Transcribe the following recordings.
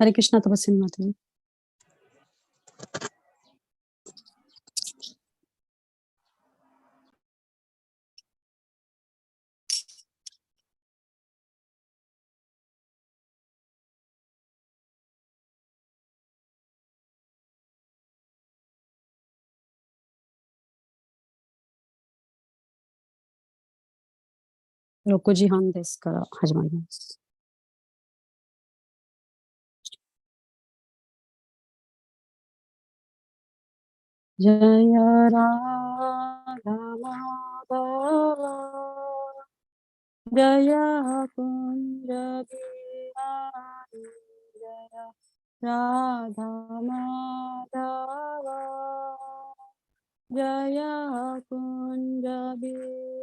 हरे कृष्णा तपस्विनी माता जी।6時半ですから始まります。ジャヤラーガマダワジャヤクンジャビハリジャヤラーガマダワジャヤクンジャビ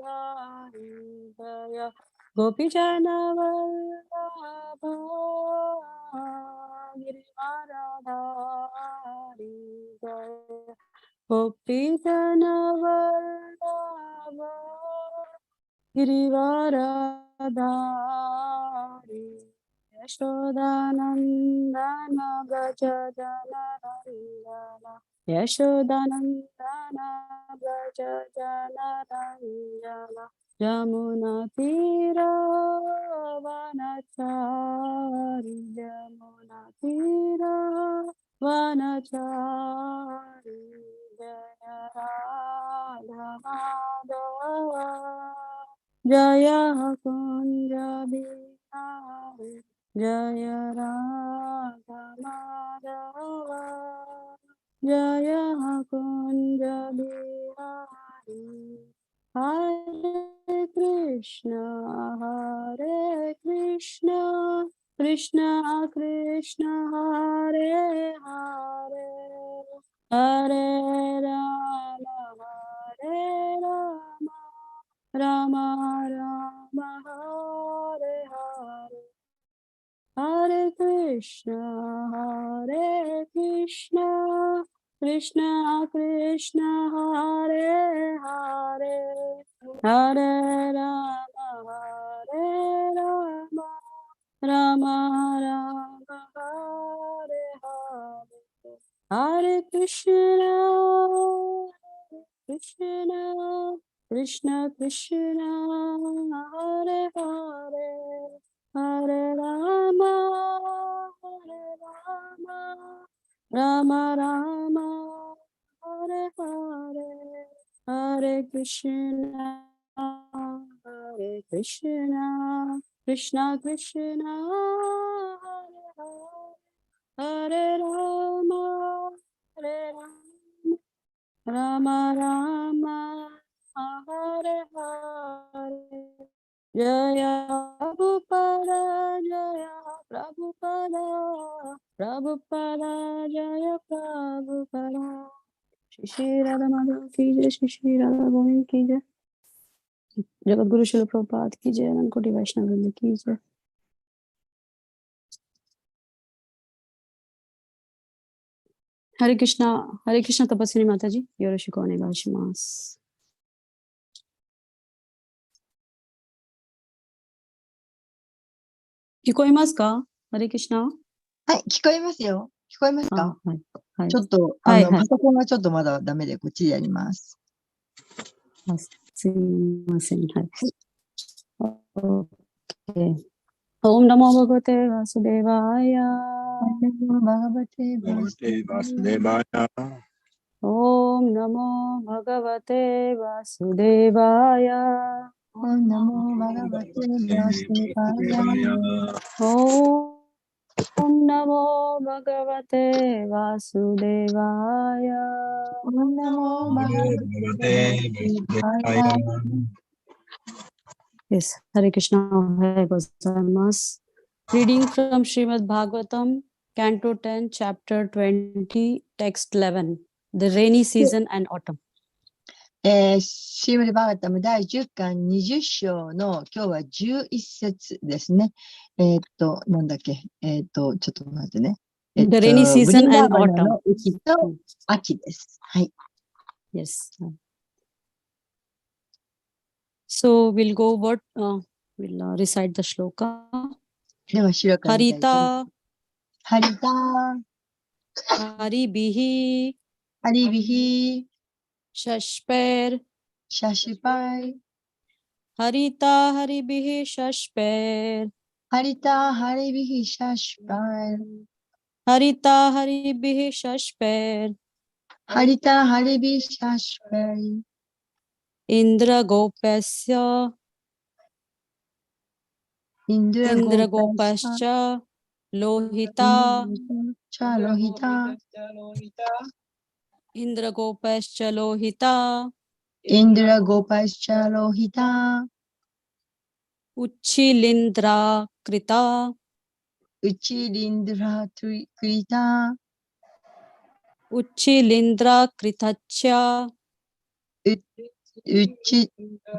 ハリジャヤゴピジャナワルダバギリマラダリジャヤGopi Jana Vallabha Girivaradhari Yashodanandana Braja Jana Ranjana Yashodanandana Braja Jana Ranjana Yamuna Tira Vanachari Yamuna Tira Vanachari Jaya Radha Madhava Jaya Kunja Bihari Jaya Radha Madhava Jaya Kunja Bihari Hare Krishna Hare Krishna Krishna Krishna Hare Hare Hare Rama Hare Rama Rama Rama Hare Hare Hare Krishna Hare Krishna Krishna Krishna Hare Hare Hare Rama Hare Rama Rama Rama Hare Hare Hare Krishna Krishna Krishna Krishna Hare Hare Hare Rama Rama Rama Hare Hare Hare Krishna Krishna Krishna Hare Hare Hare Rama Rama Rama Hare Hare Jaya Prabhupada Jaya Prabhupada Prabhupada Jaya Prabhupada Shri Radha Madhava ki jai Shri Radha Govind ki jai Jagat गुरु शिल प्रभुपाद की जय अनंत कोटि वैष्णव वृंद की जय हरे कृष्णा तपस्विनी माता जी योरोशिको ओनेगाइशिमासु聞こえますか？ハレクリシナ。はい、聞こえますよ。聞こえますか？はい。はい。ちょっと、はいはいパソコンがちょっとまだダメで、こっちでやります。すいません。はい。OK。オムナモバガテワスデバヤ。オムナモバガテワスデバヤ。オムナモバガテワスデバヤ。オムナモバガテワスデバヤ。オムナモバガバテワスデバヤ。オムナモバガテワスデバヤ。Yes, Hare Krishna, Hare Gozaimasu. Reading from Srimad Bhagavatam, Canto 10, Chapter 20, Text 11, The Rainy Season and Autumn. シームルバーガタム第10巻20章の今日は11節ですね。なんだっけ。ちょっと待ってね。The rainy season and autumn. の秋と秋です。はい。Yes. So we'll go we'll recite the shloka. では、白から見たいと思います。ハリタ、ハリビヒ、ハリビヒ、シャシペル、シャシパイ、ハリタハリビヒ、シャシペル、ハリタ、ハリビヒ、シャシパイ、ハリタハリビヒ、シャシペル、ハリタ、ハリビヒ、シャシパイ、インドラゴペスヤ、インドインドラゴーラゴパパシャ、シチャ、ロヒインタ、チャロヒタ、インドラゴパシチャ、ロヒタ、インドラゴーパシチャロヒタ、ウチリンドラクリタ、ウチリンドラクリタ、ウチリンドラクリタチャ、ウチ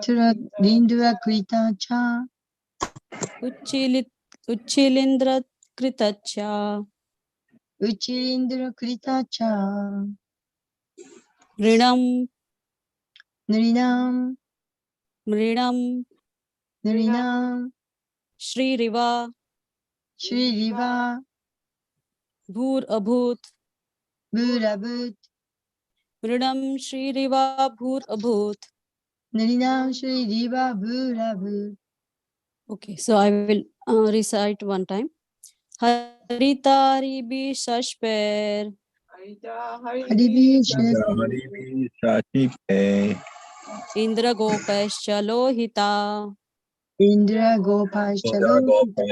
トラリンドラクリタチャ、ウチリンドラクリタチャ、ウチリンドラクリタチャ、リナム、ヌリナン、リナム、ヌリナン、シリリワ、シュリリバ、ブーアブート、ブーラブー、リナム、シリリワ、ブーアブート。ヌリナン、シュリリバ、ブーラブー。Okay, so I will recite one time. Haritari bi shashper, ハリビーシェス、ハリビサシペ Indra gopascha lohita, インドラゴーパシチャロヒタ、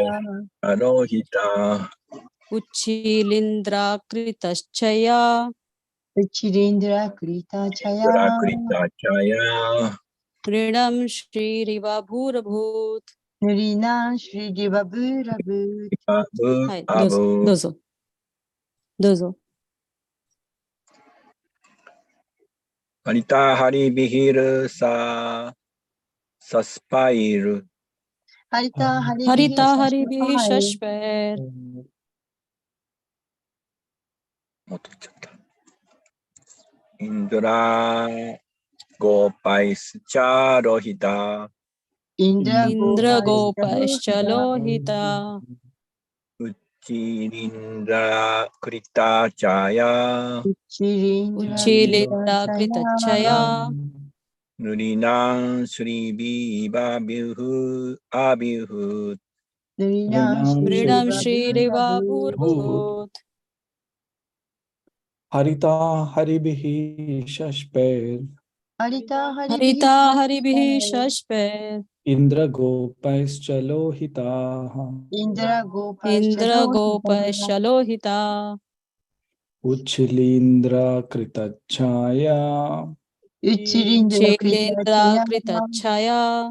アロヒタ Uchilindra kritaschaya, ウチリンドラクリタチャヤ、ブラクリタチャヤ Ridam Shriva Bhurabhut. ヌリナン、シュリリバ、ブーラブー。アブはい、アブどうぞ。どうぞ。ハリタハリビヒルササスパイルハリタ、ハリビヒ、シ Harita ャシ Haribi パイ、 Shashper, もっと言っちゃったインドラゴーパイスチャロヒタインドラゴー Indra パシチャロヒ gopascha タ、 lohita, ウチリンダクリタチャヤウチリンドラクリタ Uchilindra チャヤ、 Kritachaya, ヌリナンシュリビーバビュフアビュフヌリナン、シュリリ Ridam バ、ブーラブ Shriva ー。 Bhurabhut. Harita Haribihi Shashper ハリタ、ハリビヒ、シャ Harita シパ Haribi イ、 Shashper, Indra Gopaishchalo Hitaha インドラゴーパシチャ Indra ロヒタ、 gopascha lohita, Uchilindra Kritachaya ウチリンドラクリタチャ Uchilindra ヤ、 Kritachaya,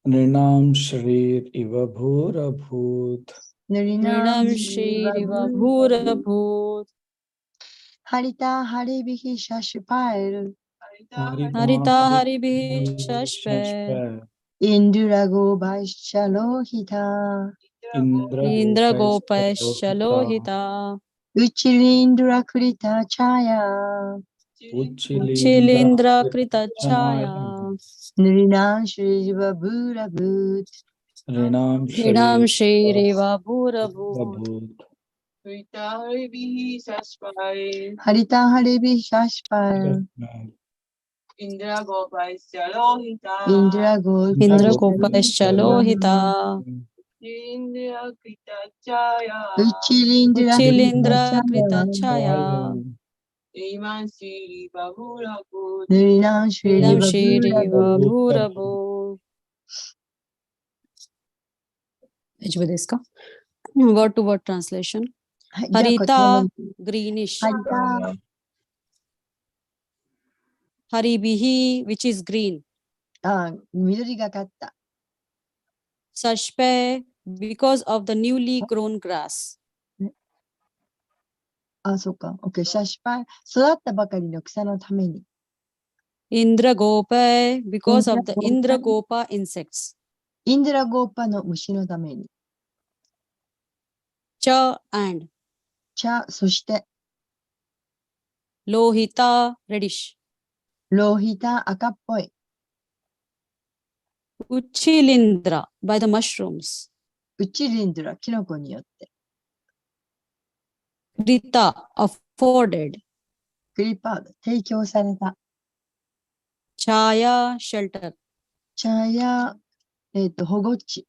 Nrinam Shrir Iva Bhurabhut ヌリナン、 Ridam シュリリバ、ブ Shriva ーラブー。 Bhurabhut. ハリタ、ハリビヒ、シャシパイル、 Harita Harita Haribi Haribihi Shashper, Shashper インドラゴーパシチャロヒタ、 Indra Indra Gopaishchalo gopascha Hitaha lohita, ウチリンドラクリタチャヤ、 Uchilindra Uchilindra Kritachaya Kritachaya, ヌリナン、シュリリバ、ブーラブー。 Nrinam Ridam Shrir Iva Shriva Bhurabhut. Bhurabhut ハリタ、ハリビヒ、シャシパイル、 Shashper インドラゴーパシチャロヒタ、 Indra gopascha lohita, ウチリンドラクリタチャ Uchilindra ヤ、 Kritachaya, ヌリナン、シュリリ Ridam バ、ブーラブ Shriva ー。 Bhurabhut. 大丈夫ですか？ Word to word translation. はい、じゃあこちらの Harita, greenish. ハリタ、 Haribihi, which is green. 緑がかった。 Sashpe, because of the newly grown grass. そうか。OK。シャシパイ、育ったばかりの草のために。 Indra Gopa, because of the インドラ Indra ゴーパ、 Gopa insects. インドラゴーパの虫のために。 Cha and 茶、そして、 Lohita, reddish. ローヒタ、赤っぽい。 Uchilindra, by the mushrooms. ウチリンドラ、キノコによって。Krita, afforded. クリパード、提供された。 Chaya, shelter. 茶や、保護地。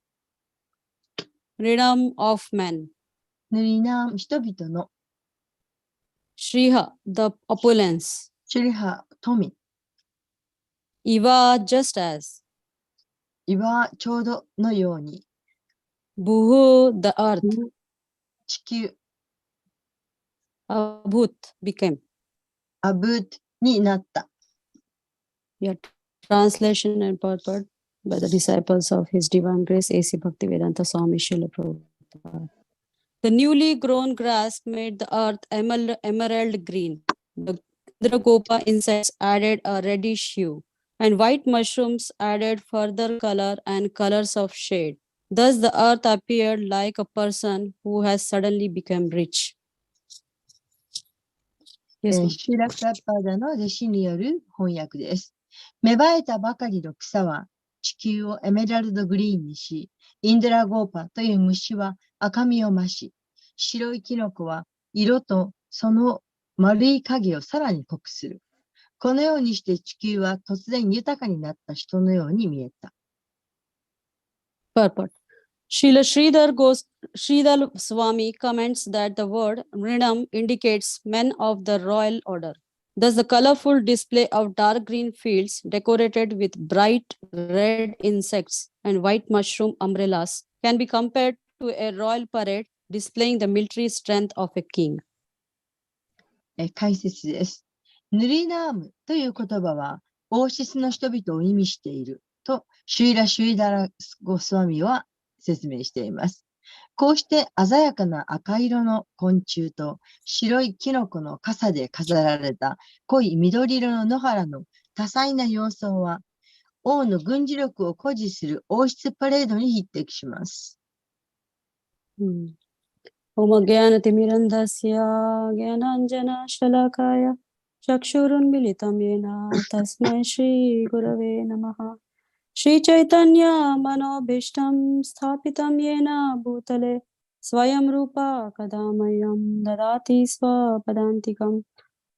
Ridam of man. 塗りな人々の。 Shriha, the opulence. シュリハ、富。 Iva, just as. 岩、ちょうどのように。 Bhuhu, the earth. 地球。 Abhut, became. アブートになった。 Yeah. Translation and purport by the disciples of His Divine Grace A.C. Bhaktivedanta Swami Srila Prabhupada. The newly grown grass made the earth emerald green. The Indragopa insects added a reddish hue, and white mushrooms added further color and colors of shade. Thus the earth appeared like a person who has suddenly become rich. Yes, ma'am. シーラ・プラッパーダの弟子による翻訳です。芽生えたばかりの草は地球をエメラルドグリーンにし、インドラゴーパという虫は赤みを増し、白いキノコは色とその丸い影をさらに濃くする。このようにして地球は突然豊かになった人のように見えた。Purport. Sridhar Swami comments that the word Mridam indicates men of the royal order. Thus, the colorful display of dark green fields decorated with bright red insects and white mushroom umbrellas can be compared to a royal parade displaying the military strength of a king. 解説です。ヌリナームという言葉は王室の人々を意味しているとシュイダラゴスワミは説明しています。こうして鮮やかな赤色の昆虫と白いキノコの傘で飾られた濃い緑色の野原の多彩な様相は王の軍事力を誇示する王室パレードに匹敵します。Om Jnanatimirandhasya Jnananjana Shalakaya Chakshurunmilitam Yena Tasmai Shri Gurave Namaha Shri Chaitanya Manobhishtam Sthapitam Yena Bhutale Swayam Rupa Kadamayam Dadati Swapadantikam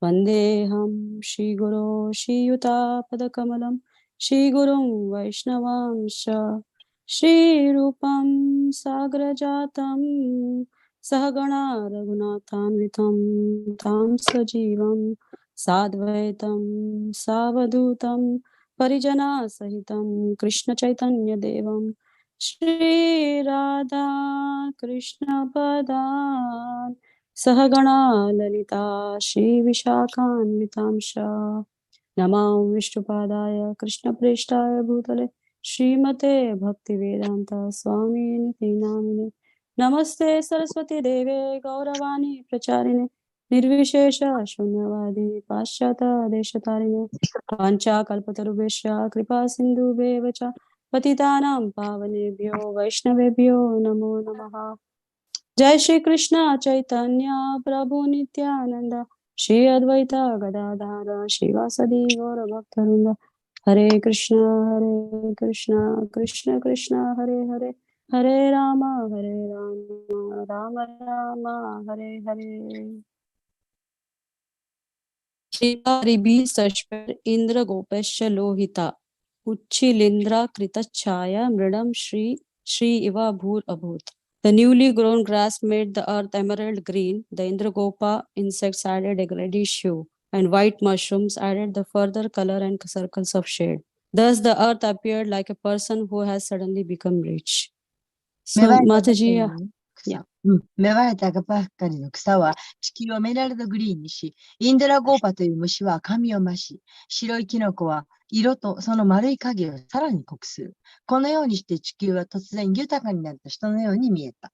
Vandeham Shri Guru Shri Yuta Padakamalam Shri Gurum Vaishnavamsha Shri Rupam Sagrajatam Sahagana Raghunathanvitam Tam Sajivam Sadvaitam Savadutam Parijana Sahitam Krishna Chaitanya Devam Shri Radha Krishna Padan Sahagana Lalita Shri Vishakhanvitamsha Namam Vishnupadaya Krishna Preshtaya Bhutale Srimate Bhaktivedanta Swami Niti Namine Namaste Saraswati Deve Gauravani Pracharine Nirvishesha Shunyavadi Paschata Deshatarine Pancha Kalpatarubhesha Kripa Sindhu Bevacha Patitanam Pavanebhyo Vaishnavebhyo Namo Namaha Jai Shri Krishna Chaitanya Prabhu Nityananda Shri Advaita Gadadhara Shivasadi Gaura Bhaktarunda Hare Krishna Krishna Krishna Hare Hare Hare Rama Rama Rama Hare Hare. Shribi Sashpar Indra Gopesha Lohita Uchilindra Kritachaya Mridam Shri Iva Bhur Abhut. The newly grown grass made the earth emerald green. The Indragopa insects added a reddish hue, and white mushrooms added the further color and circles of shade. Thus the earth appeared like a person who has suddenly become rich. So, Mataji, yeah. 芽生えたばっかりの草は地球をエメラルドグリーンにし、インドラゴーパという虫は赤みを増し、白いキノコは色とその丸い影をさらに濃くする。このようにして地球は突然豊かになった人のように見えた。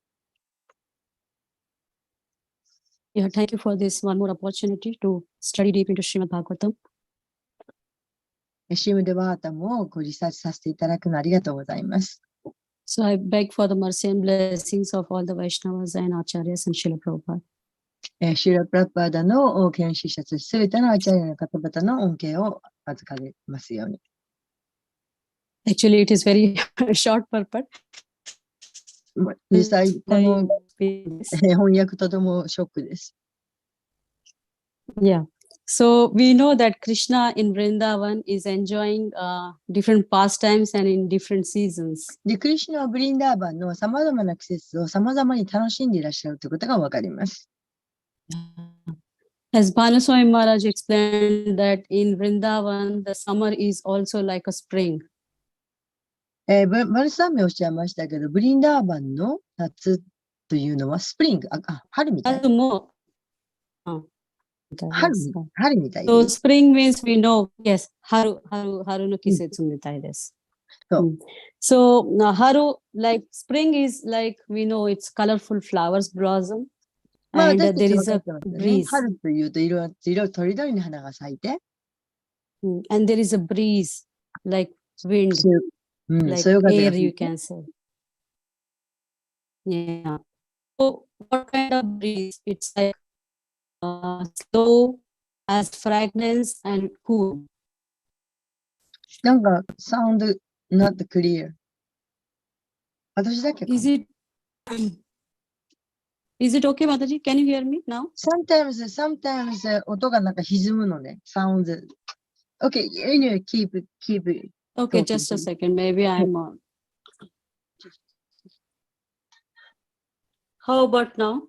Yeah, thank you for this one more opportunity to study deep into Srimad Bhagavatam. シームデバータムをリサーチさせていただくのありがとうございます。So I beg for the mercy and blessings of all the Vaishnavas and Acharyas and Srila Prabhupada. シーラ・プラッパーダの研修者とすべてのアチャリアの方々の恩恵を預かりますように。Actually, it is very short purport. 実際、この翻訳とてもショックです。Yeah. So we know that Krishna in Vrindavan is enjoying different pastimes and in different seasons. で、クリシュナはブリンダーバンの様々な季節を様々に楽しんでいらっしゃるということがわかります。As Bhanaswami Maharaj explained that in Vrindavan, the summer is also like a spring. バルサーメおっしゃいましたけど、ブリンダーバンの夏というのはスプリング、春みたい。 As more, 春みたいで so す。 spring means we know, yes, haru no kisetsu mitai desu. So haru, like spring is like we know it's colorful flowers blossom まあ and 私た there ち分 is かっ a てますよね。 breeze 春というと色とりどりの花が咲いて、 and there is a breeze like wind, そ like よ風が air 吹い you て、 can say. Yeah. So what kind of breeze? It's like slow, has fragrance and cool. なんか、sound not clear。私だけかな。 Is it okay, Mataji? Can you hear me now? Sometimes 音がなんか歪むのね。sounds. Okay, anyway, keep Okay, talking. just a second. Maybe I'm on. How about now?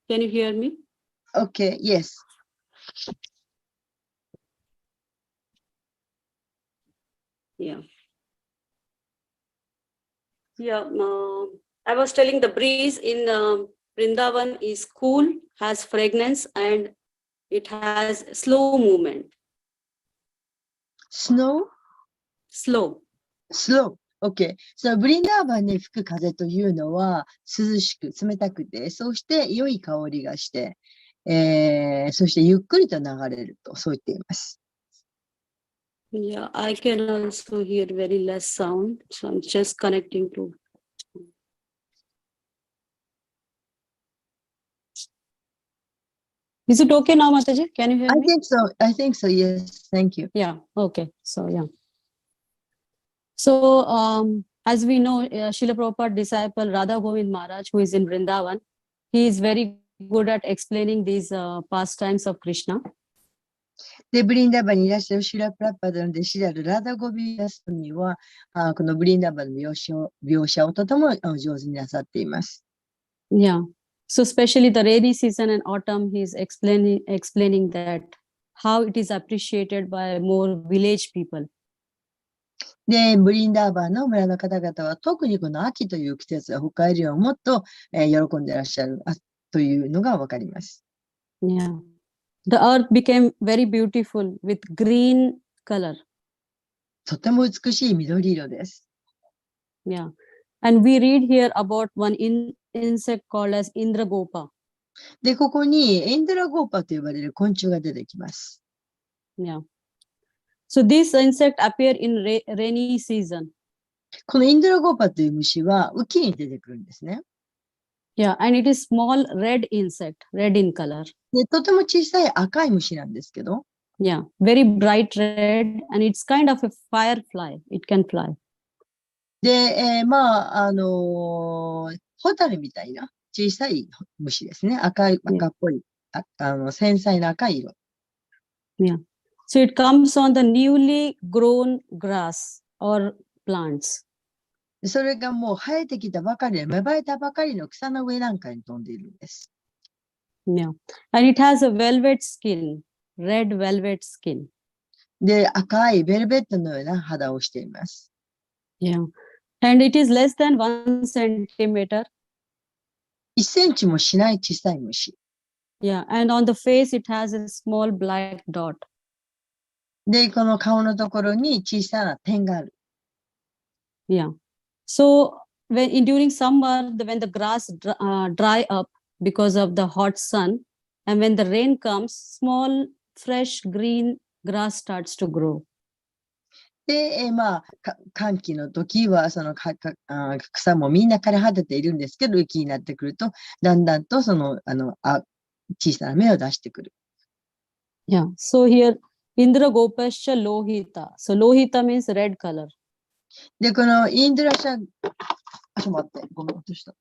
Can you hear me? Okay, yes. Yeah. Yeah. I was telling the breeze in Vrindavan is cool, has fragrance, and it has slow movement. Snow? Slow. Slow. Okay. そのブリンダーバンに吹く風というのは涼しく冷たくて、そして良い香りがして、そしてゆっくりと流れると、そう言っています。Yeah, I can also hear very less sound. So I'm just connecting to. Is it okay now, Mataji? Can you hear me? I think so, yes. Thank you. Yeah, okay. So, yeah. So, as we know, Srila Prabhupada disciple Radha Govind Maharaj, who is in Vrindavan, he is very good at explaining these pastimes of Krishna. で、ブリンダーバンにいらっしゃるシュラプラッパダの弟子であるラダゴビダスミは、このブリンダーバンの描写をとても上手になさっています。Yeah. So especially the rainy season and autumn, he is explaining that how it is appreciated by more village people. で、ブリンダーバンの村の方々は特にこの秋という季節は北海道をもっと、喜んでいらっしゃるというのがわかります。Yeah. The earth became very beautiful with green color. とても美しい緑色です。Yeah. And we read here about one insect called as Indragopa. で、ここにエンドラゴーパと呼ばれる昆虫が出てきます。Yeah. So this insect appear in rainy season. このインドラゴーパという虫は雨季に出てくるんですね。Yeah, and it is small red insect, red in color. で、とても小さい赤い虫なんですけど、Yeah, very bright red, and it's kind of a firefly. It can fly. で、ホタルみたいな小さい虫ですね。赤っぽい、繊細な赤い色。Yeah. So it comes on the newly grown grass or plants. それがもう生えてきたばかりで、芽生えたばかりの草の上なんかに飛んでいるんです。Yeah. And it has a velvet skin, red velvet skin. で、赤いベルベットのような肌をしています。Yeah. And it is less than 1 centimeter. 1センチもしない小さい虫。Yeah. And on the face, it has a small black dot. で、この顔のところに小さな点がある。Yeah. So during summer, when the grass dry up because of the hot sun, and when the rain comes, small, fresh green grass starts to grow. で、寒気の時は、その草もみんな枯れ果てているんですけど、雪になってくると、だんだんと小さな芽を出してくる。Yeah. So here, Indra Gopascha Lohita. So Lohita means red color. で、このインドラシャ、ちょっと待って、ごめん、落とした。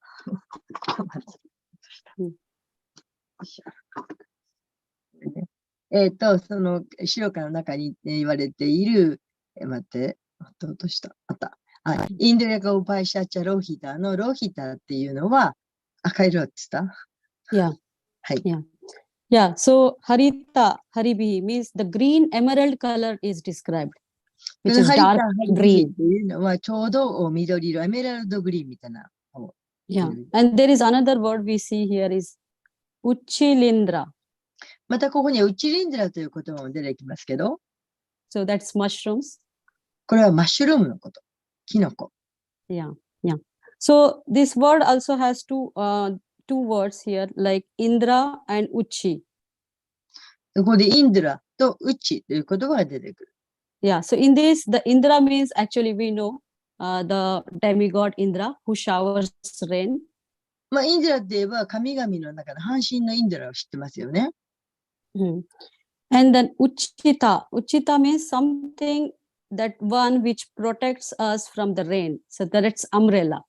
その資料館の中に言われている、待って、落とした。あった。インドヤガオパイシャチャローヒタのローヒタっていうのは赤色って言った Yeah. はい。 Yeah. So Harita, Haribi means the green emerald color is described, こ which の is ハリタ dark ハリビヒっ green. ていうのはちょうど緑色、エメラルドグリーンみたいな。 Yeah. And there is another word we see here is Uchilindra. またここにウチリンドラという言葉も出てきますけど、 So that's mushrooms. これはマッシュルームのこと。キノコ。 Yeah. So this word also has two words here, like Indra and Uchi. ここでインドラとウチという言葉が出てくる。 Yeah. So in this, the Indra means actually we know the demigod Indra who showers rain. まあ、インドラって言えば神々の中の半身のインドラを知ってますよね。 And then Uchita. Uchita means something that one which protects us from the rain. So that's umbrella.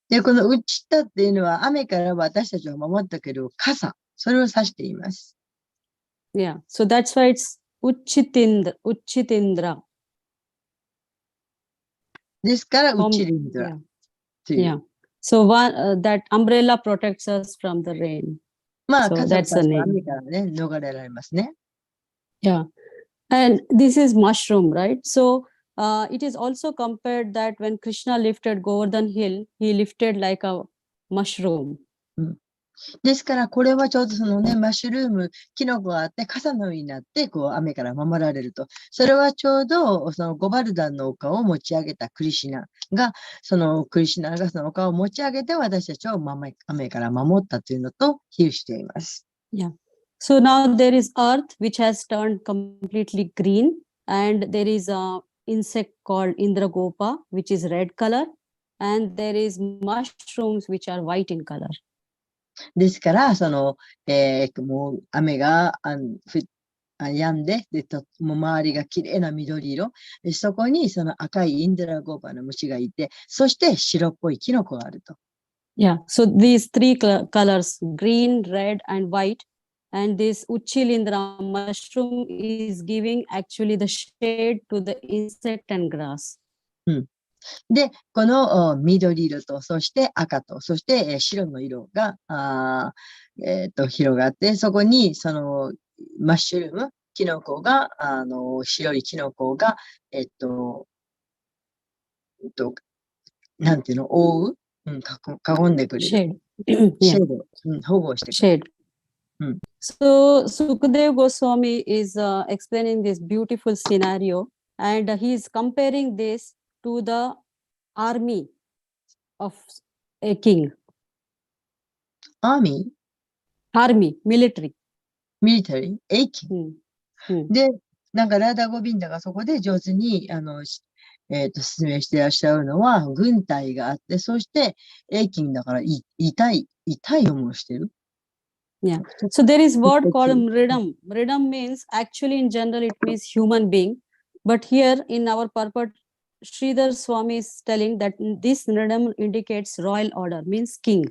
で、このウチタっていうのは雨から私たちを守ってくれる傘。それを指しています。 Yeah. So that's why it's Uchitindra. ですから、ウチリンドラ Yeah. という。 Yeah. So one that umbrella protects us from the rain. まあ、 So 傘を that's 差 the すと name. 雨からね、逃れられますね。 Yeah. And this is mushroom, right? So it is also compared that when Krishna lifted Govardhan Hill, he lifted like a mushroom. ですから、これはちょうどそのね、マッシュルーム、キノコがあって、傘のようになって、こう、雨から守られると。それはちょうど、そのゴバルダンの丘を持ち上げたクリシュナが、そのクリシュナがその丘を持ち上げて、私たちを雨から守ったというのと比喩しています。Yeah. So now there is earth which has turned completely green, and there is a insect called Indragopa, which is red color, and there is mushrooms which are white in color. ですから、その、もう雨が止んで、もう周りがきれいな緑色。そこにその赤いインドラゴーパの虫がいて、そして白っぽいキノコがあると。Yeah. So these three colors, green, red, and white. And this Uchilindra mushroom is giving actually the shade to the insect and grass. で、この緑色と、そして赤と、そして白の色が広がって、そこにそのマッシュルーム、キノコが、白いキノコが、なんていうの、覆う、囲んでくれる。 Shade. シェ Yeah. ード、保護してくれる。 Shade. So Sukadeva Goswami is explaining this beautiful scenario, and he is comparing this to the army of a king. アーミ Army, military. ー、ミリタリー、エイキン。 Hmm. で、なんかラーダ・ゴビンダがそこで上手に、説明していらっしゃるのは、軍隊があって、そして、エイキンだから痛い思いをしてる。 Yeah. So there is word called mridam. Mridam means actually in general it means human being, but here in our purport, Sridhar Swami is telling that this mridam indicates royal order, means king.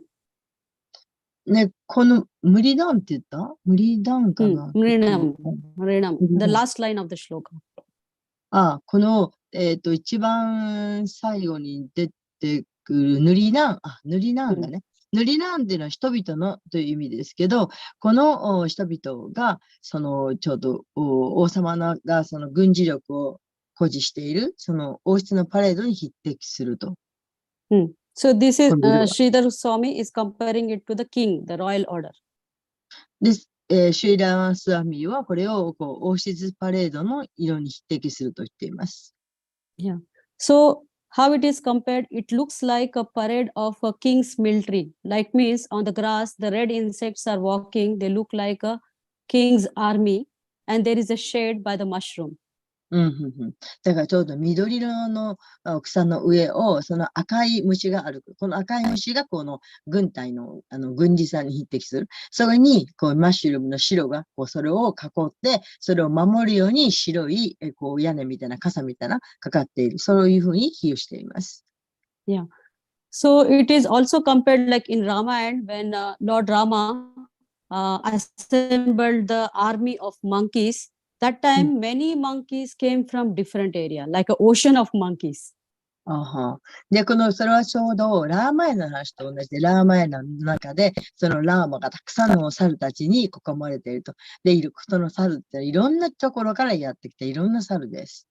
ね、この無理ダンって言った無理ダンかな、Mridam. The Mridam. last line of the shloka. この、一番最後に出てくる塗りなんだね。塗りなんっていうのは人々のという意味ですけど、この人々が、そのちょうど王様がその軍事力を誇示している、その王室のパレードに匹敵すると。So this is Sridhar Swami is comparing it to the king, the royal order. で、シュイラースワミはこれをこう王室パレードの色に匹敵すると言っています。Yeah. So how it is compared? It looks like a parade of a king's military. Like means on the grass, the red insects are walking. They look like a king's army, and there is a shade by the mushroom. だからちょうど緑色の草の上をその赤い虫が歩く。この赤い虫がこの軍隊の軍事さんに匹敵する。それにこうマッシュルームの白がこうそれを囲って、それを守るように白いこう屋根みたいな傘みたいなかかっている。そういうふうに比喩しています。Yeah. So it is also compared like in Ramayana when Lord Rama assembled the army of monkeys. That time, many monkeys came from different area, like an ocean of monkeys. あは。で、それはちょうどラーマヤナの話と同じで、ラーマヤナの中で、そのラーマがたくさんの猿たちに囲まれていると。で、その猿っていろんなところからやってきて、いろんな猿です。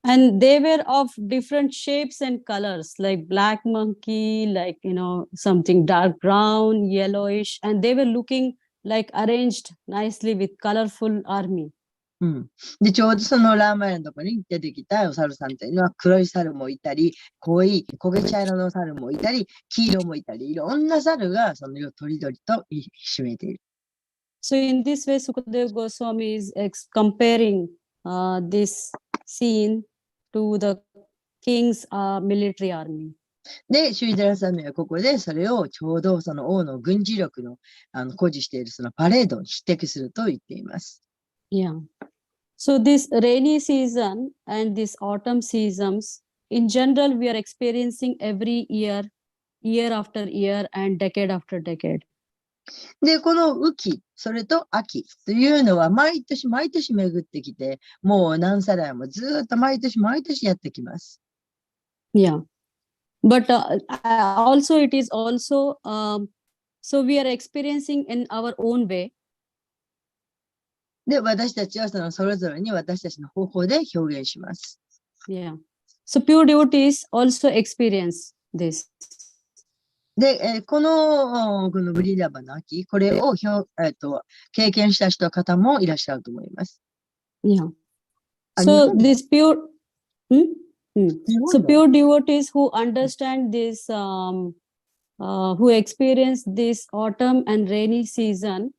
And they were of different shapes and colors, like black monkey, like, something dark brown, yellowish, and they were looking like arranged nicely with colorful army. うん。で、ちょうどそのラーマヤのところに出てきたお猿さんっていうのは黒い猿もいたり、濃い焦げ茶色の猿もいたり、黄色もいたり、いろんな猿がその色とりどりとひしめいている。So in this way, Sukadeva Goswami is comparing this scene to the king's military army. で、シュイダラサミはここでそれをちょうどその王の軍事力の誇示しているそのパレードに匹敵すると言っています。Yeah. So this rainy season and this autumn seasons, in general, we are experiencing every year, year after year and decade after decade. で、この雨季、それと秋というのは毎年毎年巡ってきて、もう何世代もずっと毎年毎年やってきます。Yeah. But also it is also, so we are experiencing in our own way. で、私たちはそれぞれに私たちの方法で表現します。Yeah. So pure devotees also experience this. で、このブリダバの秋、これを経験した方もいらっしゃると思います。Yeah. So this pure, so pure devotees who understand this, who experience this autumn and rainy season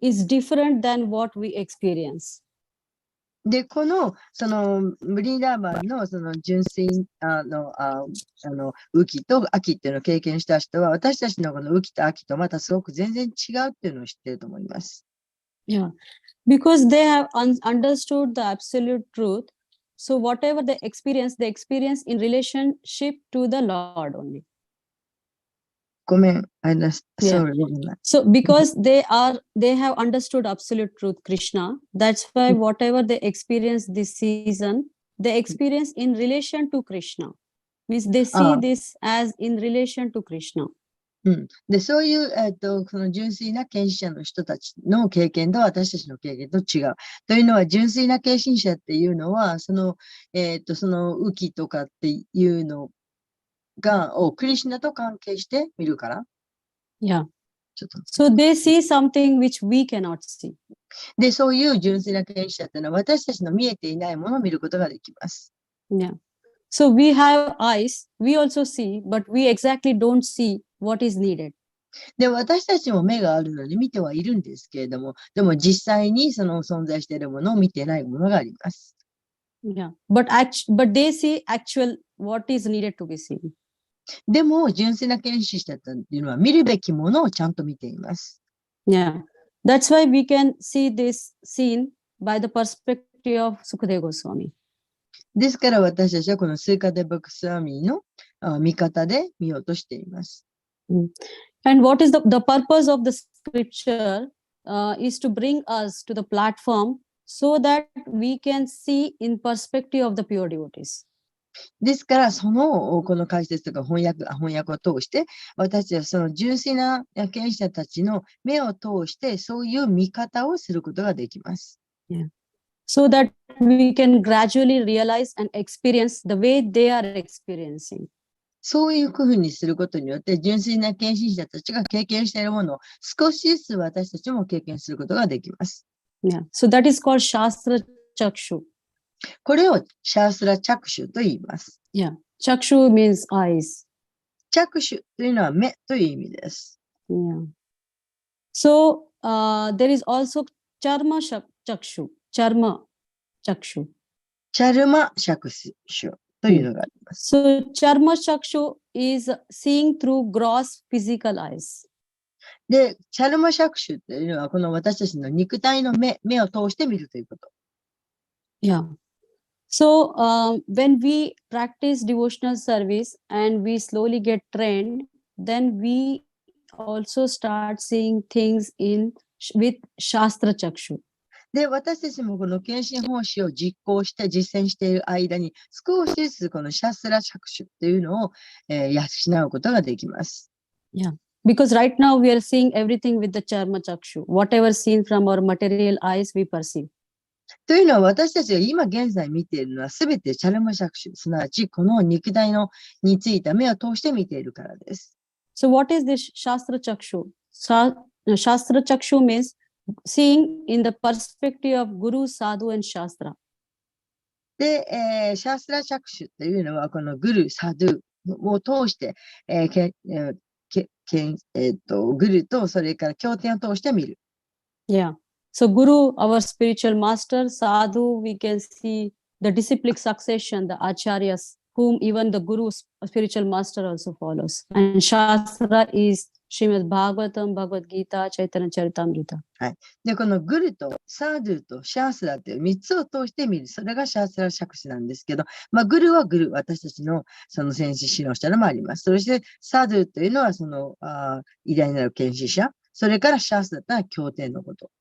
is different than what we experience. で、その、ブリーダーバーの、純粋雨季と秋っていうのを経験した人は、私たちのこの雨季と秋とまたすごく全然違うっていうのを知っていると思います。Yeah, because they have understood the absolute truth. So whatever they experience in relationship to the Lord only. ごめん、Yeah. So because they have understood absolute truth, Krishna, that's why whatever they experience this season, they experience in relation to Krishna. Means they see this as in relation to Krishna. で、そういう、この純粋な献身者の人たちの経験と私たちの経験と違う。というのは、純粋な献身者っていうのは、その雨季とかっていうのをクリシュナと関係して見るから。Yeah. So they see something which we cannot see. で、そういう純粋な献身者っていうのは私たちの見えていないものを見ることができます。Yeah. So we have eyes, we also see, but we exactly don't see what is needed. で、私たちも目があるので見てはいるんですけれども、でも実際にその存在しているものを見ていないものがあります。Yeah. But they see actual what is needed to be seen. でも、純粋な献身者というのは見るべきものをちゃんと見ています。Yeah. That's why we can see this scene by the perspective of Sukadeva Goswami. ですから私たちはこのスーカデバクスワミの見方で見ようとしています。And what is the purpose of the scripture is to bring us to the platform so that we can see in perspective of the pure devotees. ですから、この解説とか翻訳を通して、私たちはその純粋な献身者たちの目を通して、そういう見方をすることができます。Yeah. So that we can gradually realize and experience the way they are experiencing. そういうふうにすることによって、純粋な献身者たちが経験しているものを少しずつ私たちも経験することができます。Yeah. So that is called Shastra Chakshu. これをシャースラ着手と言います。Yeah. Chakshu means eyes. 着手というのは目という意味です。Yeah. So there is also Charma Chakshu. Charma Chakshu. チャルマ着手というのがあります。So Charma Chakshu is seeing through gross physical eyes. で、チャルマ着手というのはこの私たちの肉体の目を通して見るということ。Yeah. So when we practice devotional service and we slowly get trained, then we also start seeing things with Shastra Chakshu. で、私たちもこの献身奉仕を実行して実践している間に、少しずつこのシャスラ着手っていうのを、養うことができます。Yeah. Because right now we are seeing everything with the Charma Chakshu. Whatever seen from our material eyes, we perceive. というのは私たちが今現在見ているのはすべてチャルマ着手、すなわちこの肉体のについた目を通して見ているからです。So what is this Shastra Chakshu? Shastra Chakshu means seeing in the perspective of Guru, Sadhu and Shastra. で、シャスラ着手というのはこのグル、サドゥを通して、グルとそれから経典を通して見る。Yeah. So Guru, our spiritual master, Sadhu, we can see the disciplic succession, the acharyas, whom even the Guru's spiritual master also follows. And Shastra is Srimad Bhagavatam, Bhagavad Gita, Chaitanya Charitamrita. で、このグルとサードゥとシャースラという3つを通して見る。それがシャースラ着手なんですけど、グルはグル、私たちのその先師指導者でもあります。そして、サードゥというのはその偉大なる献身者。それからシャースラというのは経典のこと。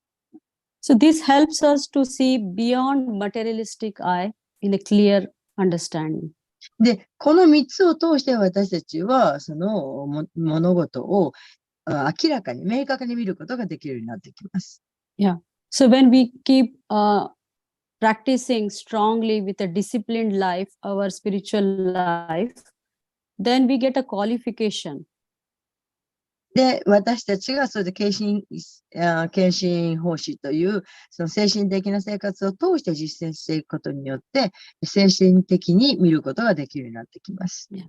So this helps us to see beyond materialistic eye in a clear understanding. で、この3つを通して私たちはその物事を明らかに明確に見ることができるようになってきます。Yeah. So when we keep practicing strongly with a disciplined life, our spiritual life, then we get a qualification. で、私たちがそれで献身奉仕というその精神的な生活を通して実践していくことによって精神的に見ることができるようになってきます。Yeah.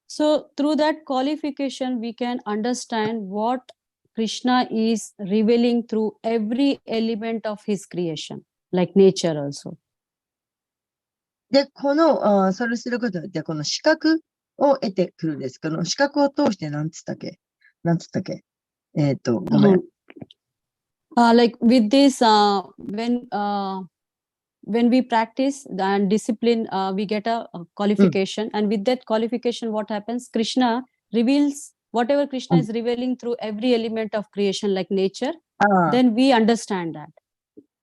So through that qualification, we can understand what Krishna is revealing through every element of his creation, like nature also. で、それすることによって、この資格を得てくるんです。この資格を通してなんつったっけごめん。Like with this, when we practice and discipline, we get a qualification. And with that qualification, what happens? Krishna reveals whatever Krishna is revealing through every element of creation, like nature. Then we understand that.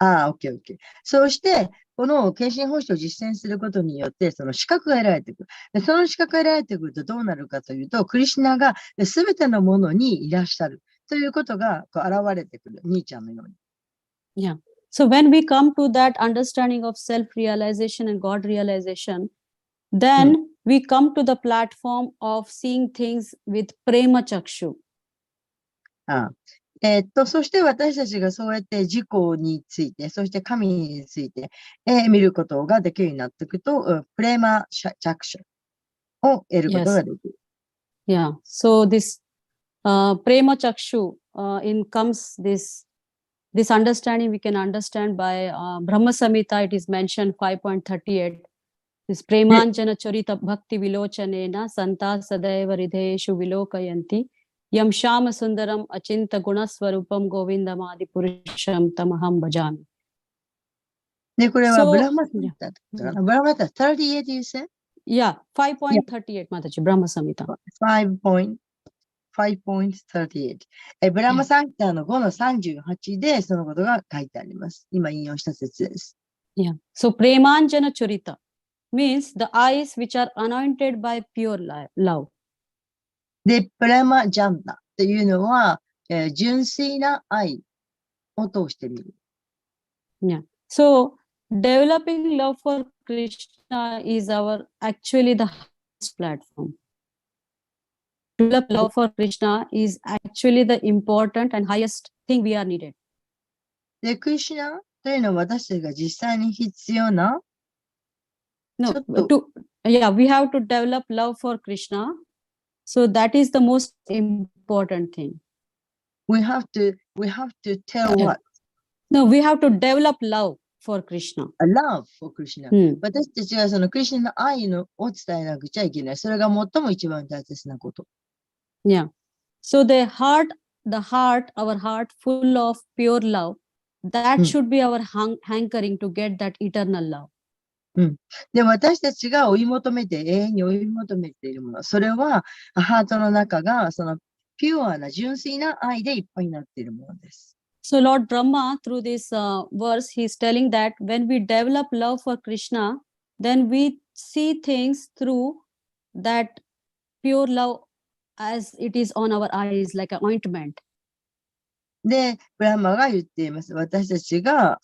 OK。そうして、この献身奉仕を実践することによって、その資格が得られてくる。でその資格が得られてくるとどうなるかというと、クリシュナがすべてのものにいらっしゃるということが現れてくる。兄ちゃんのように。Yeah. So when we come to that understanding of self-realization and God-realization, then we come to the platform of seeing things with prema chakshu. そして私たちがそうやって自己について、そして神について、見ることができるようになっていくと、プレマ着手を得ることができる。Yeah. So this prema chakshu comes this understanding we can understand by Brahma Samhita. It is mentioned 5.38. This premanjana charita bhakti vilochanena santa sadaiva ridheshu vilokayanti yam shama sundaram achinta gunaswarupam govindam adi purusham tamaham bhajami. で、これはブラマサミタブラマサ38 you said? Yeah, 5.38 Mataji, Brahma Samhita. 5.38。ブラマサミタの5の38でそのことが書いてあります。今引用した説です。Yeah. So premanjana charita means the eyes which are anointed by pure love. で、プレマジャンナというのは、純粋な愛を通してみる。Yeah. So developing love for Krishna is actually the highest platform. Develop love for Krishna is actually the important and highest thing we are needed. で、クリシュナというのは私たちが実際に必要な No, we have to develop love for Krishna. So that is the most important thing. We have to tell what? No, we have to develop love for Krishna. A love for Krishna. 私たちはそのクリシュナの愛を伝えなくちゃいけない。それが最も一番大切なこと。Yeah. So our heart full of pure love, that should be our hankering to get that eternal love. で、私たちが追い求めて、永遠に追い求めているもの。それは、ハートの中が、そのピュアな純粋な愛でいっぱいになっているものです。So Lord Brahma, through this verse, he is telling that when we develop love for Krishna, then we see things through that pure love as it is on our eyes, like an ointment. で、ブラマが言っています。私たちが、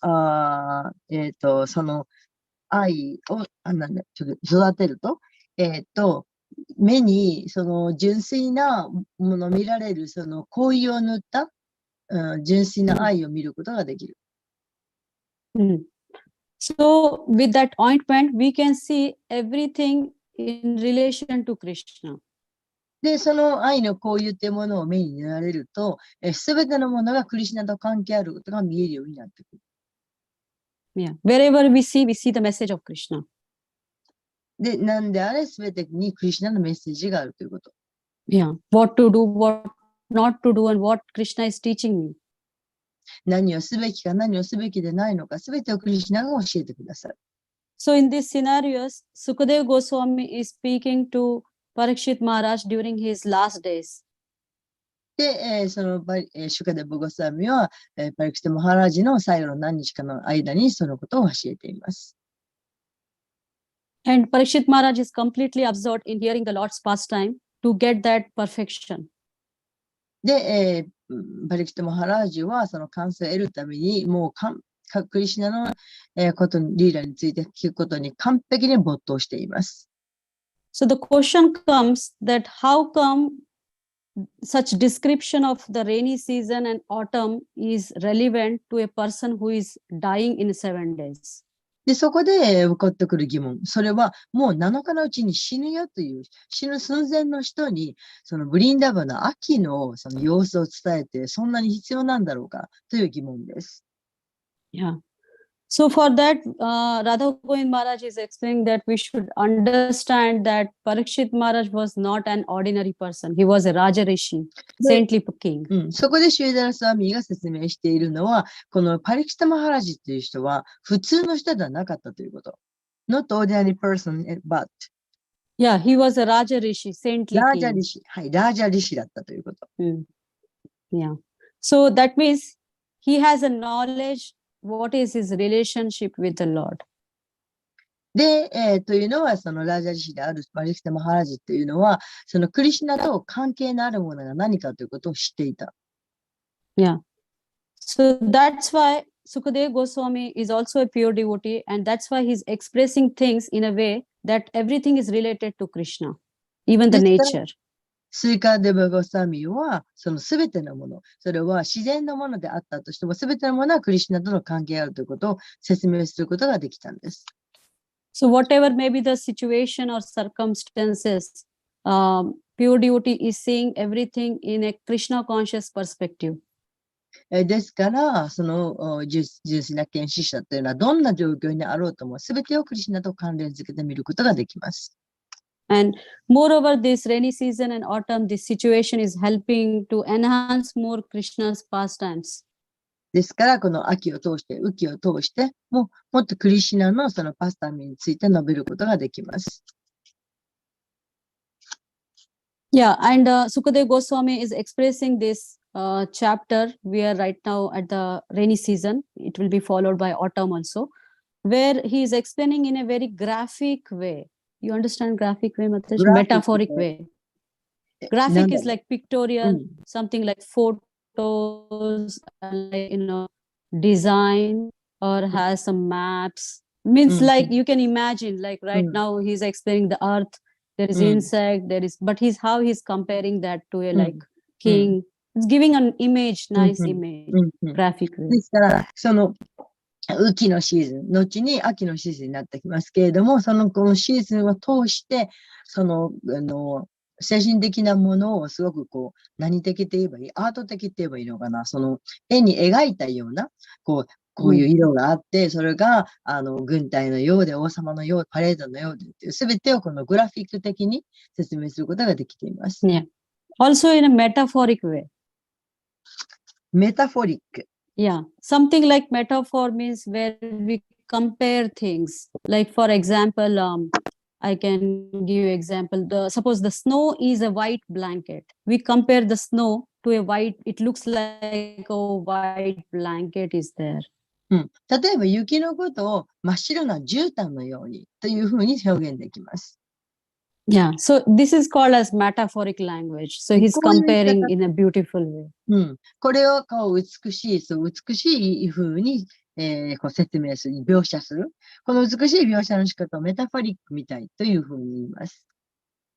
その愛を、ちょっと育てると、目にその純粋なものを見られる、その香油を塗った、純粋な愛を見ることができる。So with that ointment, we can see everything in relation to Krishna. で、その愛の香油っていうものを目に塗られると、すべてのものがクリシュナと関係あることが見えるようになってくる。Yeah. Wherever we see the message of Krishna. で、なんであれ、すべてにクリシュナのメッセージがあるということ。Yeah. What to do, what not to do, and what Krishna is teaching me. 何をすべきか何をすべきでないのか、すべてをクリシュナが教えてください。So in these scenarios, Sukadeva Goswami is speaking to Parikshit Maharaj during his last days. で、そのシュカデブゴスワミは、パリクシテマハラジの最後の何日かの間にそのことを教えています。And Parikshit Maharaj is completely absorbed in hearing the Lord's pastime to get that perfection. で、パリクシテマハラジはその感想を得るために、もうクリシュナの、ことに、リーラについて聞くことに完璧に没頭しています。So the question comes that how come such description of the rainy season and autumn is relevant to a person who is dying in 7 days? で、そこで起こってくる疑問。それはもう7日のうちに死ぬよという、死ぬ寸前の人に、そのブリンダバの秋のその様子を伝えて、そんなに必要なんだろうかという疑問です。Yeah. So for that, Radha Govind Maharaj is explaining that we should understand that Parikshit Maharaj was not an ordinary person. He was a Raja Rishi, saintly king. そこでシュエダラスワミが説明しているのは、このパリキシタマハラジっていう人は普通の人ではなかったということ。Not ordinary person, but Yeah, he was a Raja Rishi, saintly Raja king. Rishi. はい、ラージャリシだったということ。Yeah. So that means he has a knowledge what is his relationship with the Lord. で、というのは、そのラージャリシであるパリキシタマハラジっていうのは、そのクリシュナと関係のあるものが何かということを知っていた。Yeah. So that's why Sukadeva Goswami is also a pure devotee, and that's why he's expressing things in a way that everything is related to Krishna, even the nature. スイカデバゴサミは、そのすべてのもの、それは自然のものであったとしても、すべてのものはクリシュナとの関係があるということを説明することができたんです。So whatever may be the situation or circumstances, pure devotee is seeing everything in a Krishna conscious perspective. ですから、その純粋な見識者というのは、どんな状況にあろうとも、すべてをクリシュナと関連づけて見ることができます。And moreover, this rainy season and autumn, this situation is helping to enhance more Krishna's pastimes. ですから、この秋を通して、雨季を通して、もっとクリシュナのそのパスタミについて述べることができます。Yeah, and Sukadeva Goswami is expressing this chapter. We are right now at the rainy season. It will be followed by autumn also, where he is explaining in a very graphic way. You understand graphic way, Mataji? Metaphoric way. Graphic is like pictorial, something like photos, like, design, or has some maps. Means like you can imagine, like right now he's explaining the earth, there is insect, but how he's comparing that to a like king. It's giving an image, nice image, graphic way. ですから、その雨季のシーズン、後に秋のシーズンになってきますけれども、このシーズンを通して、精神的なものをすごく何的って言えばいい、アート的って言えばいいのかな、絵に描いたような、こういう色があって、それが、軍隊のようで、王様のよう、パレードのようでっていう、すべてをこのグラフィック的に説明することができています。Yeah. Also in a metaphoric way. メタフォリック。Yeah, something like metaphor means where we compare things. Like, for example, I can give you example. Suppose the snow is a white blanket. We compare the snow to a white, it looks like a white blanket is there. 例えば雪のことを真っ白な絨毯のようにというふうに表現できます。Yeah, so this is called as metaphoric language. So he's こういう言い comparing 方 in a beautiful way. これをこう美しい、そう美しいふうに、こう説明する、描写する。この美しい描写の仕方をメタファリックみたいというふうに言います。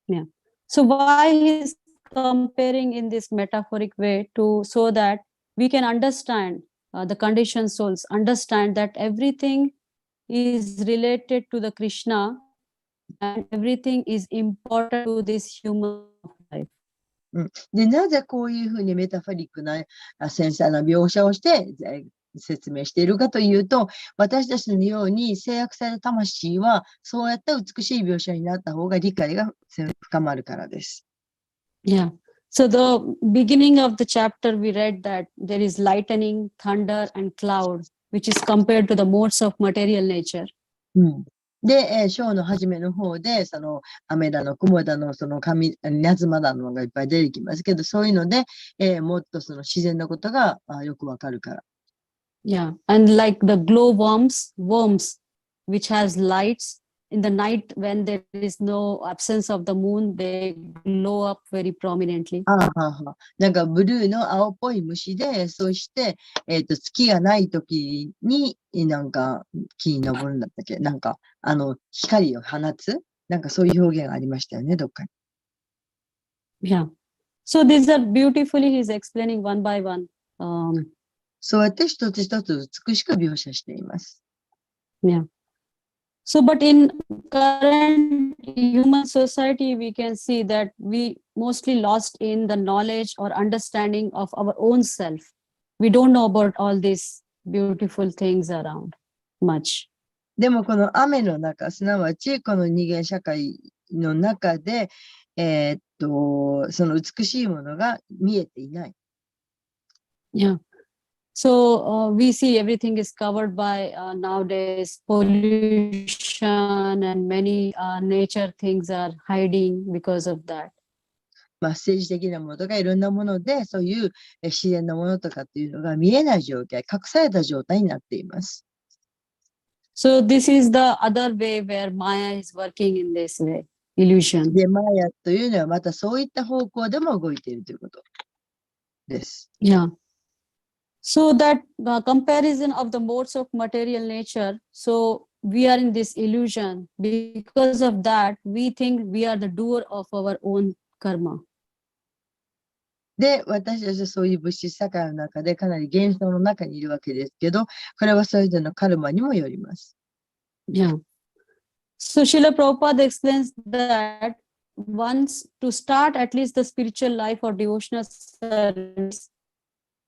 Yeah. So why he's comparing in this metaphoric way so that we can understand the conditioned souls, understand that everything is related to the Krishna and everything is important to this human life. で、なぜこういうふうにメタファリックな繊細な描写をして説明しているかというと、私たちのように制約された魂は、そうやった美しい描写になった方が理解が深まるからです。Yeah. So the beginning of the chapter, we read that there is lightning, thunder, and cloud, which is compared to the modes of material nature. で、章の初めの方で、その雨だの、雲だの、その稲妻だのがいっぱい出てきますけど、そういうので、もっとその自然なことがよくわかるから。Yeah, and like the glowworms, which has lights in the night when there is no absence of the moon, they glow up very prominently. なんかブルーの青っぽい虫で、そして、月がない時に、なんか木に登るんだったっけ、なんか光を放つ、なんかそういう表現がありましたよね、どっかに。Yeah. So these are beautifully he's explaining one by one. そうやって一つ一つ美しく描写しています。Yeah. So, but in current human society, we can see that we mostly lost in the knowledge or understanding of our own self. We don't know about all these beautiful things around much. でもこの雨の中、すなわちこの二元社会の中で、その美しいものが見えていない。Yeah. So we see everything is covered by nowadays pollution and many nature things are hiding because of that. 政治的なものとかいろんなもので、そういう自然なものとかっていうのが見えない状態、隠された状態になっています。So this is the other way where Maya is working in this way, illusion. で、マヤというのはまたそういった方向でも動いているということです。Yeah. So that comparison of the modes of material nature, so we are in this illusion. Because of that, we think we are the doer of our own karma. で、私たちはそういう物質社会の中でかなり幻想の中にいるわけですけど、これはそれぞれのカルマにもよります。Yeah. So Srila Prabhupada explains that once to start at least the spiritual life or devotional service,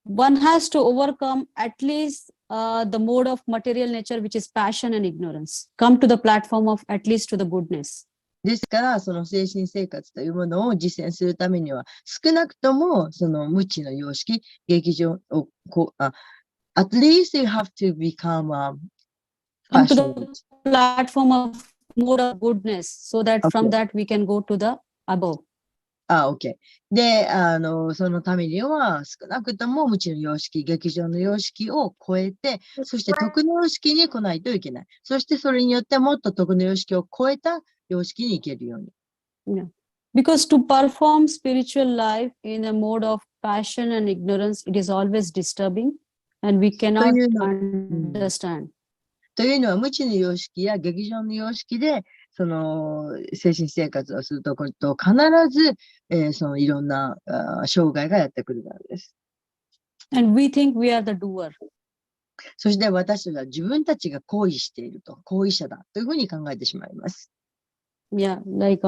one has to overcome at least the mode of material nature, which is passion and ignorance. Come to the platform of at least to the goodness. ですから、その精神生活というものを実践するためには、少なくともその無知の様式、劇場をat least you have to become come to the platform of mode of goodness, so that from that we can go to the above. OK。で、そのためには少なくとも無知の様式、劇場の様式を超えて、そして徳の様式に来ないといけない。そしてそれによってもっと徳の様式を超えた様式に行けるように。Yeah. Because to perform spiritual life in a mode of passion and ignorance, it is always disturbing and we cannot understand. というのは、無知の様式や劇場の様式で、その精神生活をすると必ず、そのいろんな障害がやってくるからです。And we think we are the doer. そして私たちは自分たちが行為していると、行為者だというふうに考えてしまいます。Yeah, like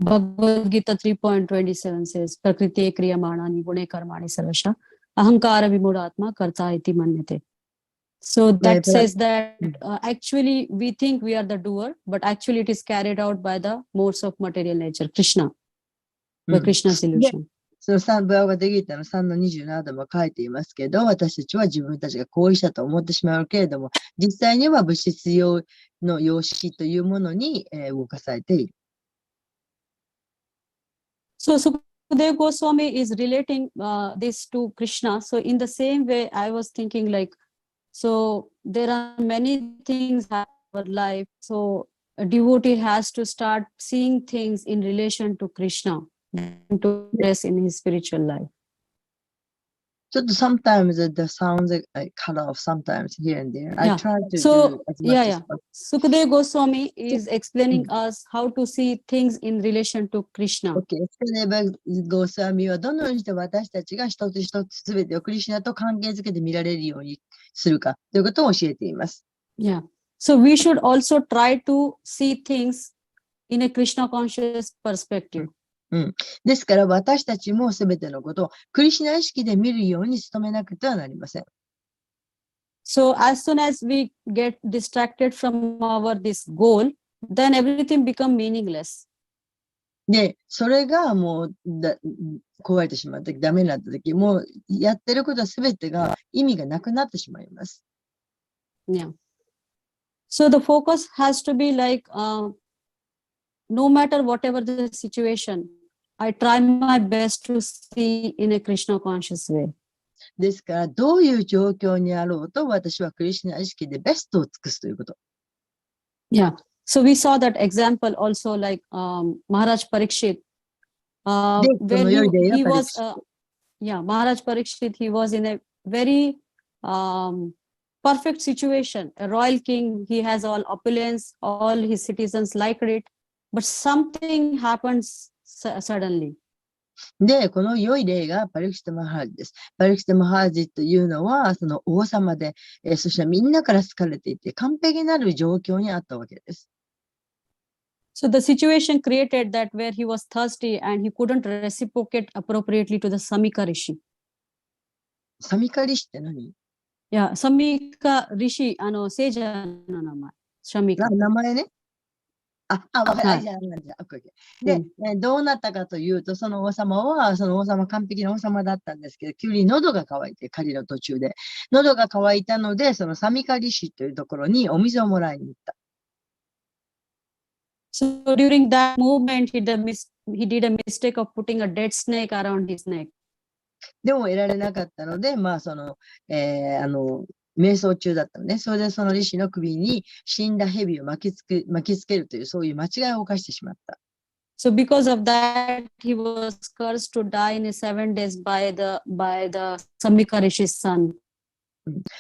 Bhagavad Gita 3.27 says, Prakriti kriyamanani gune karmani sarvasha ahankara vimudatma karta iti manyate. So that says that actually we think we are the doer, but actually it is carried out by the modes of material nature, Krishna, by Krishna's illusion. その3、ブラガダギータの3の27でも書いていますけど、私たちは自分たちが行為したと思ってしまうけれども、実際には物質用の様式というものに、動かされている。So Sukadeva Goswami is relating this to Krishna. So in the same way, I was thinking like, so there are many things in our life. So a devotee has to start seeing things in relation to Krishna to progress in his spiritual life. ちょっと sometimes the sounds cut off sometimes here and there. I Yeah. try to So do as much yeah, as yeah. possible. Sukadeva Goswami is explaining us how to see things in relation to Krishna. Okay. スケネバゴスワミはどのようにして私たちが一つ一つすべてをクリシュナと関係づけて見られるようにするかということを教えています。Yeah. So we should also try to see things in a Krishna conscious perspective. ですから私たちもすべてのことをクリシュナ意識で見るように努めなくてはなりません。So as soon as we get distracted from this goal, then everything become meaningless. で、それがもう壊れてしまった時、ダメになった時、もうやってることすべてが意味がなくなってしまいます。Yeah. So the focus has to be like, no matter whatever the situation, I try my best to see in a Krishna conscious way. ですから、どういう状況にあろうと、私はクリシュナ意識でベストを尽くすということ。Yeah. So we saw that example also like Maharaj Parikshit, where he was, Maharaj Parikshit, he was in a very perfect situation. A royal king, he has all opulence, all his citizens liked it, but something happens suddenly. で、この良い例がパリクシタ・マハラジです。パリクシタ・マハラジというのは、その王様で、そしてみんなから好かれていて、完璧なる状況にあったわけです。So the situation created that where he was thirsty and he couldn't reciprocate appropriately to the Samika Rishi. サミカリシって何？ Yeah, Samika Rishi, 聖者の名前。Samika。名前ね。わかる。で、どうなったかというと、その王様は、完璧な王様だったんですけど、急に喉が渇いて、狩りの途中で。喉が渇いたので、そのサミカリシというところにお水をもらいに行った。So during that movement, he did a mistake of putting a dead snake around his neck. でも得られなかったので、瞑想中だったのね。それでそのリシの首に死んだ蛇を巻きつけるという、そういう間違いを犯してしまった。So because of that, he was cursed to die in 7 days by the Samika Rishi's son.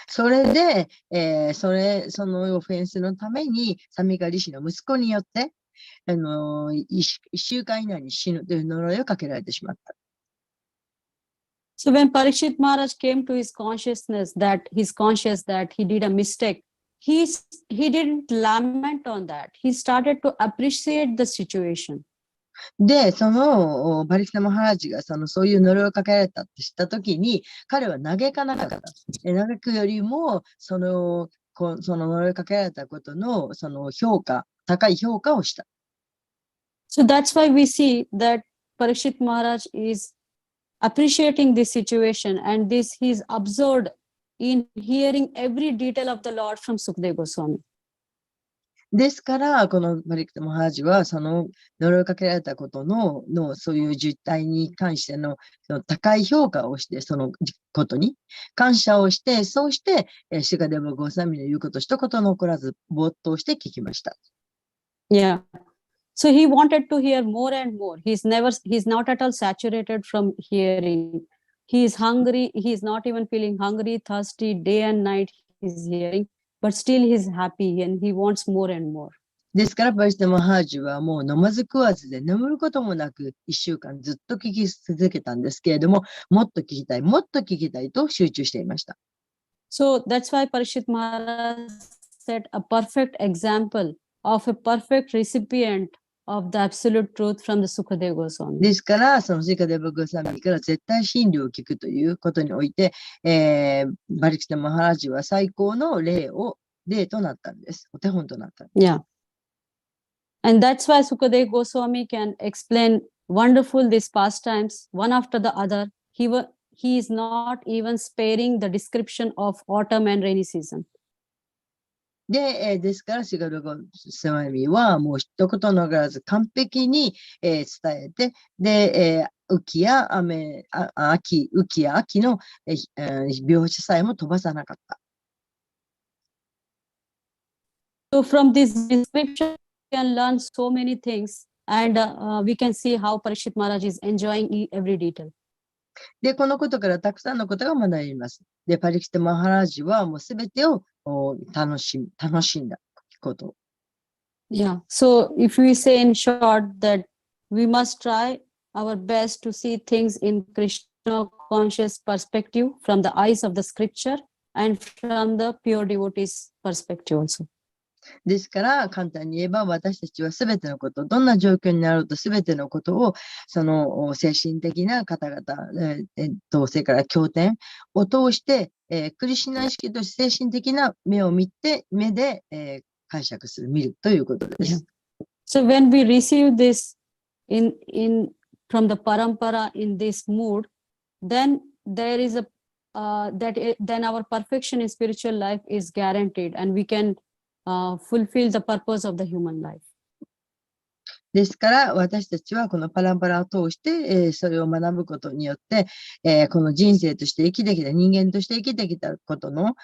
それで、そのオフェンスのために、サミカリシの息子によって、1週間以内に死ぬという呪いをかけられてしまった。So when Parikshit Maharaj came to his consciousness that he's conscious that he did a mistake, he didn't lament on that. He started to appreciate the situation. で、そのパリクシタ・マハラジがそういう呪いをかけられたとしたときに、彼は嘆かなかった。嘆くよりも、その呪いをかけられたことの高い評価をした。So that's why we see that Parikshit Maharaj is appreciating this situation, and this he's observed in hearing every detail of the Lord from Sukadeva Goswami. ですから、このパリクタ・マハラジは、その呪いをかけられたことのそういう実態に関しての高い評価をして、そのことに感謝をして、そうして、シュカデバ・ゴーサミの言うこと一言残らず、没頭して聞きました。Yeah. So he wanted to hear more and more. He's not at all saturated from hearing. He is hungry. He's not even feeling hungry, thirsty, day and night he's hearing, but still he's happy and he wants more and more. ですから、パリクタ・マハラジはもう飲まず食わずで眠ることもなく1週間ずっと聞き続けたんですけれども、もっと聞きたい、もっと聞きたいと集中していました。So that's why Parikshit Maharaj set a perfect example of a perfect recipient of the absolute truth from the Sukadeva Goswami. ですから、そのシュカデバ・ゴーサミから絶対真理を聞くということにおいて、パリクタ・マハラジは最高の例となったんです。お手本となったんです。Yeah. And that's why Sukadeva Goswami can explain wonderful these pastimes, one after the other. He is not even sparing the description of autumn and rainy season. で、ですから、シガルゴスワミはもう一言残らず完璧に、伝えて、で、雨季や秋の、描写さえも飛ばさなかった。So from this description, we can learn so many things, and we can see how Parikshit Maharaj is enjoying every detail. で、このことからたくさんのことが学びます。で、パリキシタ・マハラジはもうすべてを楽しんだこと。Yeah. So if we say in short that we must try our best to see things in Krishna conscious perspective from the eyes of the scripture and from the pure devotees perspective also. ですから、簡単に言えば、私たちはすべてのこと、どんな状況になろうとすべてのことを、その精神的な方々、それから経典を通して、クリシュナ意識として精神的な目で、解釈する、見るということです。So when we receive this from the parampara in this mood, then there is then our perfection in spiritual life is guaranteed, and we can fulfill the purpose of the human life. ですから、私たちはこのパランパラを通して、それを学ぶことによって、この人生として生きてきた、人間として生きてきたことの、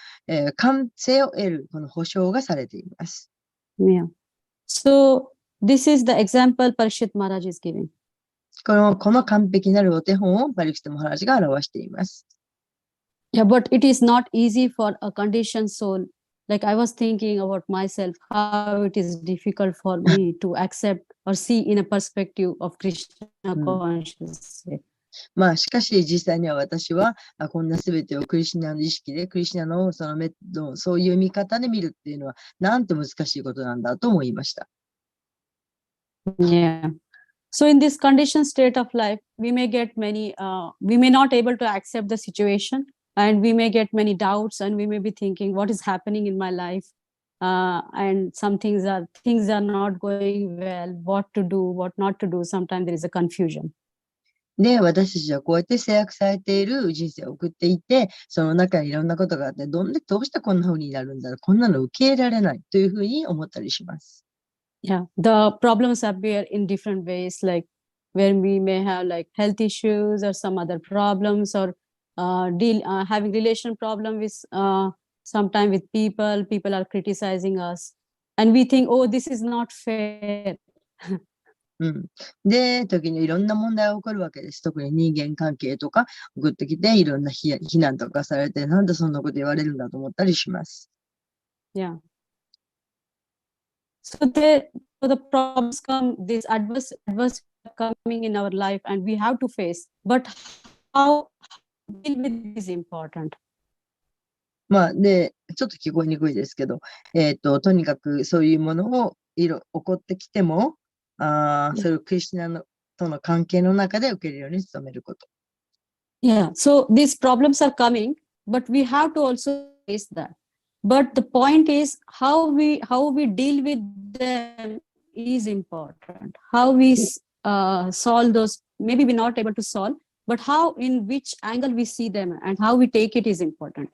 完成を得る、この保証がされています。Yeah. So, this is the example Parikshit Maharaj is giving. この完璧なるお手本をパリキシタ・マハラジが表しています。Yeah, but it is not easy for a conditioned soul. Like I was thinking about myself, how it is difficult for me to accept or see in a perspective of Krishna consciousness. まあ、しかし実際には私はこんなすべてをクリシュナの意識で、クリシュナのその目のそういう見方で見るっていうのは、なんと難しいことなんだと思いました。Yeah. So in this conditioned state of life, we may not able to accept the situation, and we may get many doubts, and we may be thinking, what is happening in my life? And some things are not going well, what to do, what not to do. Sometimes there is a confusion. で、私たちはこうやって制約されている人生を送っていて、その中にいろんなことがあって、どうしてこんな風になるんだろう、こんなの受け入れられないというふうに思ったりします。Yeah, the problems appear in different ways, like when we may have like health issues or some other problems, or having relation problem with sometime with people are criticizing us, and we think, oh, this is not fair. で、時にいろんな問題が起こるわけです。特に人間関係とか送ってきて、いろんな非難とかされて、なんでそんなこと言われるんだと思ったりします。Yeah. So the problems come, this adverse coming in our life, and we have to face. But how deal with it is important. まあ、で、ちょっと聞こえにくいですけど、とにかくそういうものを起こってきても、それをクリシュナとの関係の中で受け入れるように努めること。Yeah, so these problems are coming, but we have to also face that. But the point is how we deal with them is important. How we solve those, maybe we're not able to solve, but how, in which angle we see them and how we take it is important.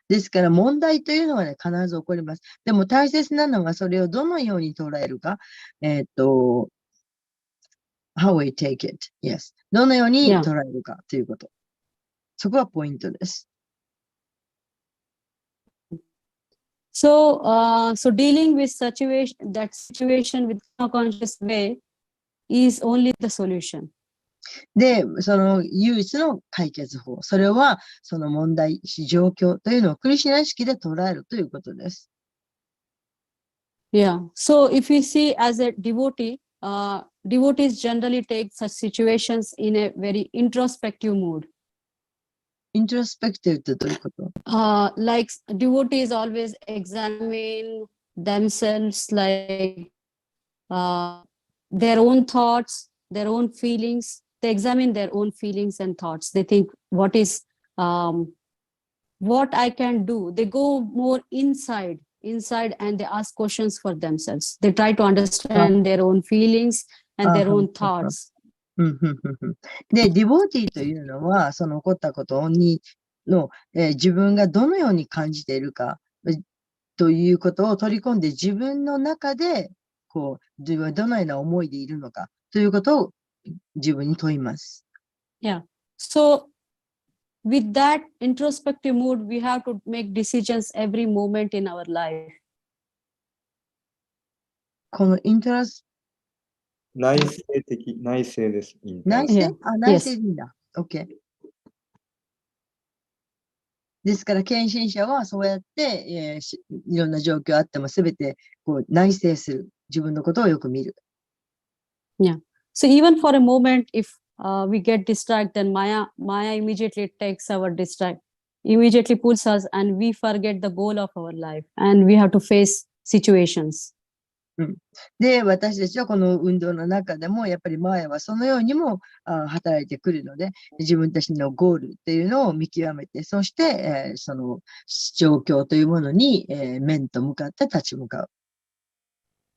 ですから問題というのはね、必ず起こります。でも大切なのはそれをどのように捉えるか。how we take it. Yes. どのように捉えるかということ。そこがポイントです。So, dealing with that situation with a conscious way is only the solution. で、その唯一の解決法。それは、その問題、状況というのをクリシュナ意識で捉えるということです。Yeah. So, if we see as a devotee, devotees generally take such situations in a very introspective mood. Introspective ってどういうこと？ Like devotees always examine themselves, like their own thoughts, their own feelings. They examine their own feelings and thoughts. They think, what I can do. They go more inside, and they ask questions for themselves. They try to understand their own feelings and their own thoughts. で、ディボーティーというのは、その起こったことの、自分がどのように感じているか、ということを取り込んで自分の中で、自分はどのような思いでいるのかということを自分に問います。Yeah. So with that introspective mood, we have to make decisions every moment in our life. このイントラス、内省です。内省 Yeah. 内 Yes. 省でいいんだ。OK。ですから、献身者はそうやって、いろんな状況あってもすべて内省する。自分のことをよく見る。Yeah. So even for a moment, if we get distracted, then Maya immediately takes our immediately pulls us, and we forget the goal of our life, and we have to face situations. で、私たちはこの運動の中でも、やっぱり前はそのようにも働いてくるので、自分たちのゴールっていうのを見極めて、そして、その状況というものに、面と向かって立ち向かう。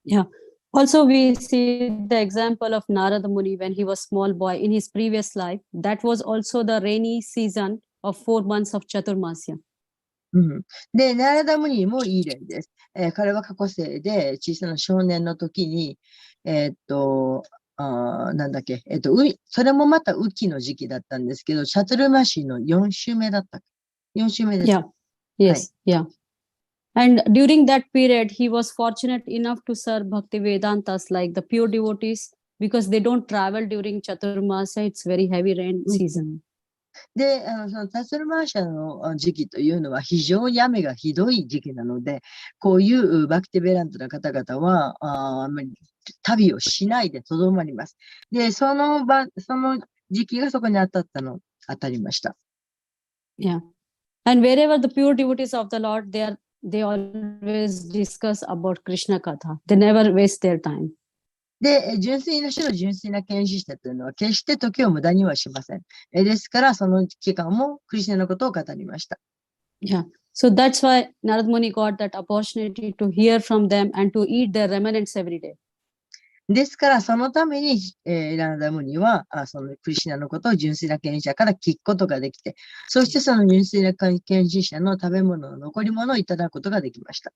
Yeah. Also, we see the example of Narada Muni when he was small boy in his previous life. That was also the rainy season of 4 months of Chaturmasya. で、ナラダムニもいい例です。彼は過去世で小さな少年の時に、なんだっけ、それもまた雨季の時期だったんですけど、チャトゥルマシーの4週目だった。4週目です。Yeah. Yes. Yeah. And during that period, he was fortunate enough to serve Bhakti Vedantas like the pure devotees, because they don't travel during Chaturmasya. It's very heavy rain season. で、そのタツルマーシャの時期というのは非常に雨がひどい時期なので、こういうバクティベラントの方々は、あまり旅をしないでとどまります。で、その時期がそこに当たりました。Yeah. And wherever the pure devotees of the Lord, they always discuss about Krishna Katha. They never waste their time. で、純粋な主の純粋な献身者というのは決して時を無駄にはしません。ですから、その期間もクリスナのことを語りました。Yeah. So that's why Narad Muni got that opportunity to hear from them and to eat their remnants every day. ですから、そのために、ナラダムニは、そのクリシナのことを純粋な献身者から聞くことができて、そしてその純粋な献身者の食べ物の残り物をいただくことができました。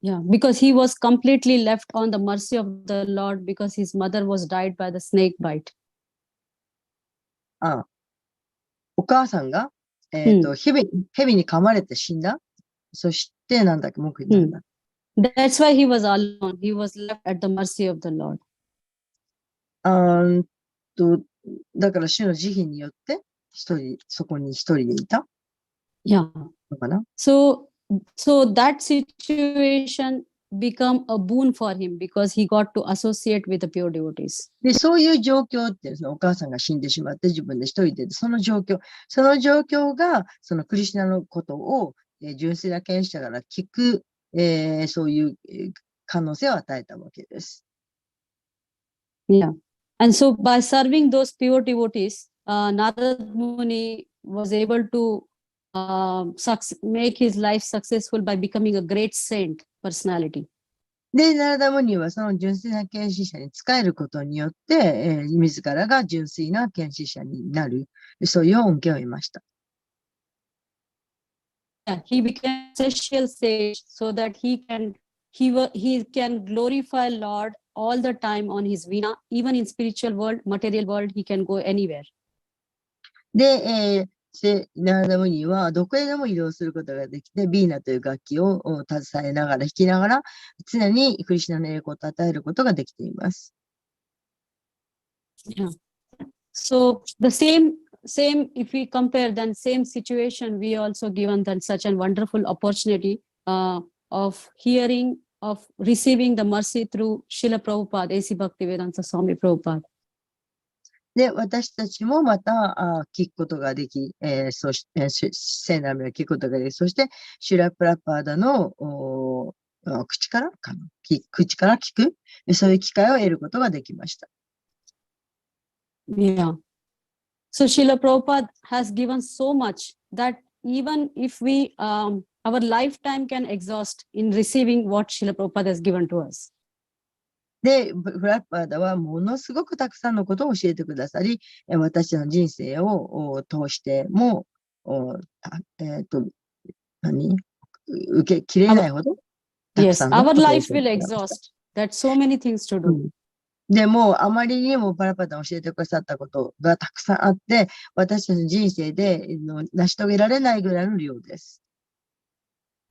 Yeah, because he was completely left on the mercy of the Lord because his mother was died by the snake bite. お母さんが、蛇に噛まれて死んだ。そして、なんだっけ、文句言ったんだ。That's why he was alone. He was left at the mercy of the Lord. だから主の慈悲によってそこに一人でいた Yeah. のかな。So that situation become a boon for him because he got to associate with the pure devotees. で、そういう状況って、お母さんが死んでしまって自分で一人で、その状況が、そのクリシュナのことを、純粋な献身者から聞く、そういう可能性を与えたわけです。Yeah. And so by serving those pure devotees, Narada Muni was able to make his life successful by becoming a great saint personality. で、ナラダムニはその純粋な献身者に仕えることによって、自らが純粋な献身者になる、そういう恩恵を得ました。Yeah, he became a special sage so that he can glorify Lord all the time on his veena, even in spiritual world, material world, he can go anywhere. で、ナラダムニはどこへでも移動することができて、ビーナという楽器を携えながら弾きながら、常にクリシュナの栄光を称えることができています。Yeah. So the same, if we compare, then same situation, we also given that such a wonderful opportunity of hearing, of receiving the mercy through Srila Prabhupada, A.C. Bhaktivedanta Swami Prabhupada. で、私たちもまた聞くことができ、そして、聖なるを聞くことができ、そして、シュラプラパーダの口から聞く、そういう機会を得ることができました。Yeah. So Srila Prabhupada has given so much that even if we, our lifetime can exhaust in receiving what Srila Prabhupada has given to us. で、フラッパーダはものすごくたくさんのことを教えてくださり、私の人生を通しても、おあえっと、何受けきれないほどたく Yes, さんの our ことを教 life えてく will れました。 exhaust. That's so many things to う do. んでも、あまりにもパラパダ教えてくださったことがたくさんあって、私たちの人生で成し遂げられないぐらいの量です。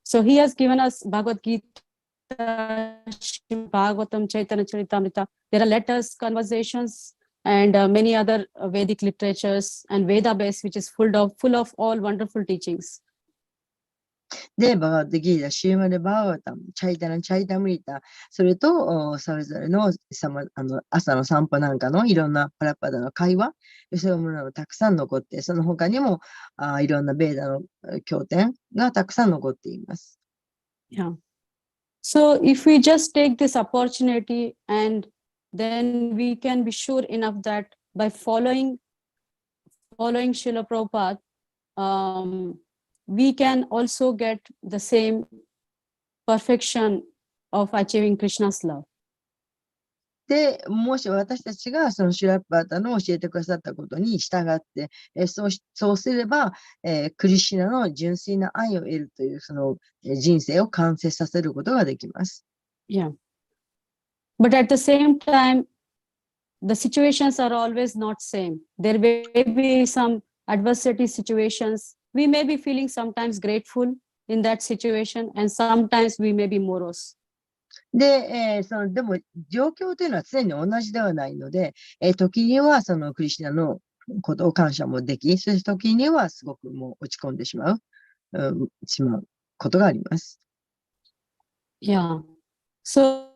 So he has given us Bhagavad Gita, Bhagavatam, Chaitanya Charitamrita. There are letters, conversations, and many other Vedic literatures and Veda base, which is full of all wonderful teachings. で、バガッドギータ、シーマルバーガタム、チャイタナ、チャイタムリタ、それと、それぞれの朝の散歩なんかのいろんなパラパダの会話、そういうものがたくさん残って、その他にもいろんなベーダの経典がたくさん残っています。Yeah. So if we just take this opportunity, and then we can be sure enough that by following Srila Prabhupada, we can also get the same perfection of achieving Krishna's love. で、もし私たちがそのシュラッパータの教えてくださったことに従って、そうすれば、クリシュナの純粋な愛を得るというその人生を完成させることができます。Yeah. But at the same time, the situations are always not same. There may be some adversity situations. We may be feeling sometimes grateful in that situation, and sometimes we may be morose. で、でも状況というのは常に同じではないので、時にはそのクリシュナのことを感謝もでき、そして時にはすごくもう落ち込んでしまうことがあります。Yeah. So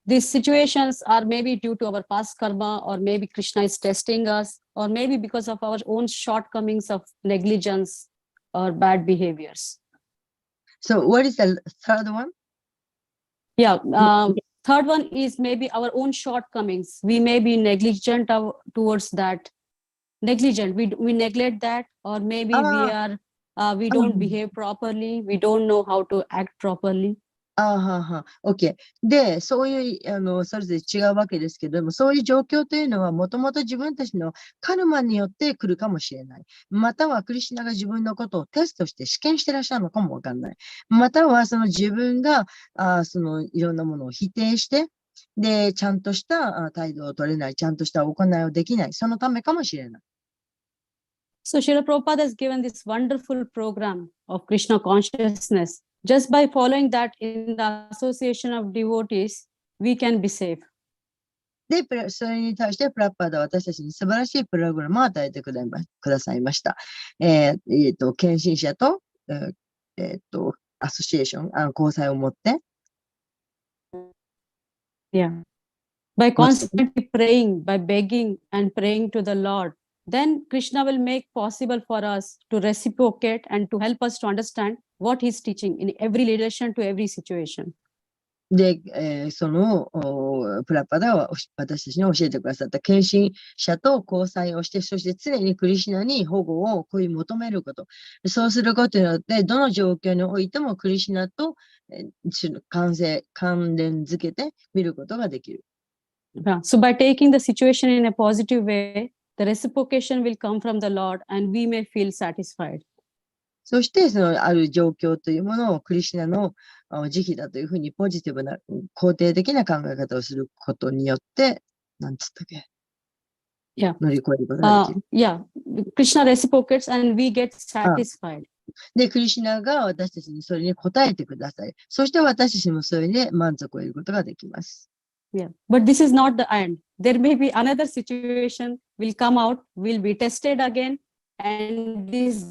these situations are maybe due to our past karma, or maybe Krishna is testing us, or maybe because of our own shortcomings of negligence or bad behaviors. So what is the third one? Yeah. Third one is maybe our own shortcomings. We may be negligent towards that. Negligent. We neglect that, or maybe we don't behave properly. We don't know how to act properly. OK。で、そういう、それぞれ違うわけですけども、そういう状況というのは、もともと自分たちのカルマによって来るかもしれない。または、クリシュナが自分のことをテストして試験してらっしゃるのかもわかんない。または、その自分が、いろんなものを否定して、で、ちゃんとした態度を取れない、ちゃんとした行いをできない、そのためかもしれない。So Srila Prabhupada has given this wonderful program of Krishna consciousness. Just by following that in the association of devotees, we can be safe. で、それに対してプラッパーダは私たちに素晴らしいプログラムを与えてくださいました。献身者と、アソシエーション、交際を持って、Yeah. By constantly praying, by begging and praying to the Lord, then Krishna will make possible for us to reciprocate and to help us to understand what he's teaching in every relation to every situation. で、そのプラッパダは私たちに教えてくださった献身者と交際をして、そして常にクリシュナに保護を求めること。そうすることによって、どの状況においてもクリシュナと関連づけて見ることができる。So by taking the situation in a positive way, the reciprocation will come from the Lord and we may feel satisfied. そして、そのある状況というものをクリシュナの慈悲だというふうにポジティブな、肯定的な考え方をすることによって、なんつったっけ？乗り越えることができる。Yeah. Krishna reciprocates and we get satisfied. で、クリシュナが私たちにそれに応えてください。そして私たちもそれで満足を得ることができます。Yeah. But this is not the end. There may be another situation will come out, will be tested again, and this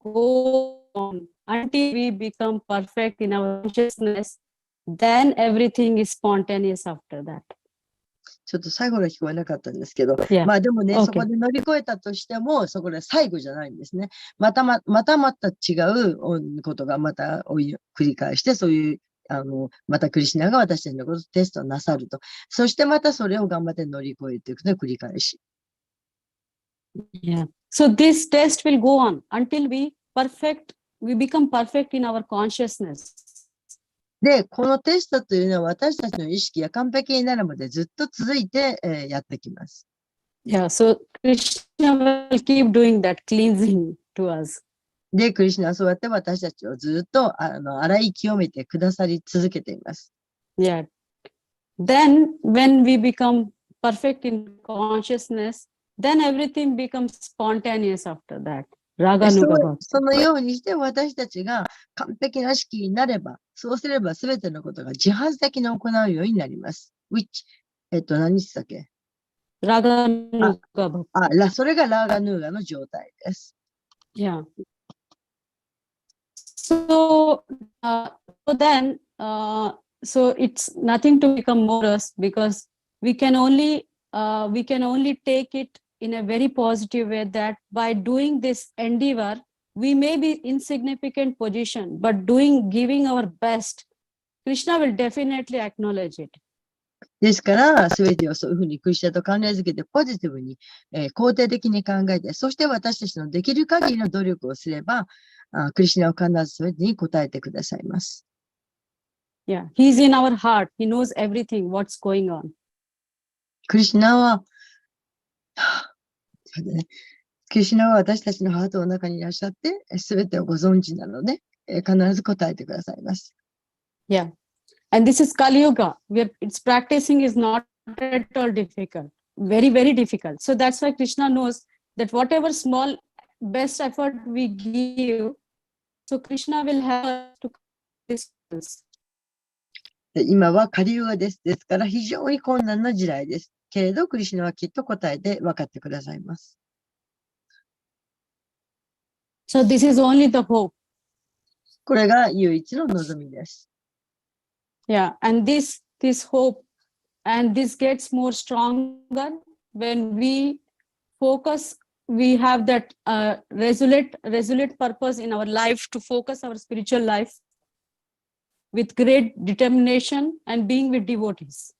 goes on until we become perfect in our consciousness. Then everything is spontaneous after that. ちょっと最後が聞こえなかったんですけど、Yeah. まあでもね、 Okay. そこで乗り越えたとしても、そこで最後じゃないんですね。また違うことがまた繰り返して、そういう、またクリシュナが私たちのことをテストなさると。そしてまたそれを頑張って乗り越えていくのを繰り返し。Yeah. So this test will go on until we become perfect in our consciousness. で、このテストというのは私たちの意識が完璧になるまでずっと続いて、やってきます。Yeah, so Krishna will keep doing that cleansing to us. で、クリシュナはそうやって私たちをずっと洗い清めてくださり続けています。Yeah. Then when we become perfect in consciousness, then everything becomes spontaneous after that. で Raga そ Nuga う Bhakti. そのようにして私たちが完璧な意識になれば、そうすれば全てのことが自発的に行うようになります。which、何でしたっけ？ Raga Nuga Bhakti. それがラーガヌーガの状態です。Yeah. So, then, so it's nothing to become more us because we can only take it in a very positive way that by doing this endeavor, we may be insignificant position, but giving our best, Krishna will definitely acknowledge it. ですから、すべてをそういうふうにクリシュナと関連づけてポジティブに、肯定的に考えて、そして私たちのできる限りの努力をすれば、クリシュナは必ずすべてに答えてくださいます。Yeah, he's in our heart. He knows everything, what's going on. クリシュナは、そうだね、クリシュナは私たちのハートの中にいらっしゃって、すべてをご存知なので、必ず答えてくださいます。Yeah. And this is Kali Yuga, where its practicing is not at all difficult, very, very difficult. So that's why Krishna knows that whatever small, best effort we give, so Krishna will have us to this. で今はカリユガです。ですから非常に困難な時代です。けれど、クリシュナはきっと答えて分かってくださいます。So this is only the hope. これが唯一の望みです。Yeah, and this hope, and this gets more stronger when we focus. We have that resolute purpose in our life to focus our spiritual life with great determination and being with devotees.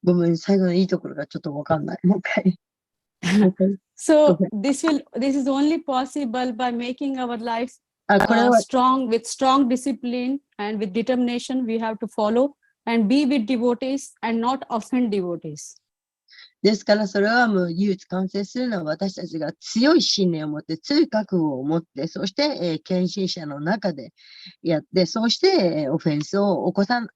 ごめん、最後のいいところがちょっとわかんない。もう一回。So this is only possible by making our life これは strong, with strong discipline and with determination. We have to follow and be with devotees and not offend devotees. ですから、それはもう唯一完成するのは私たちが強い信念を持って、強い覚悟を持って、そして、献身者の中でやって、そうして、オフェンスを犯さ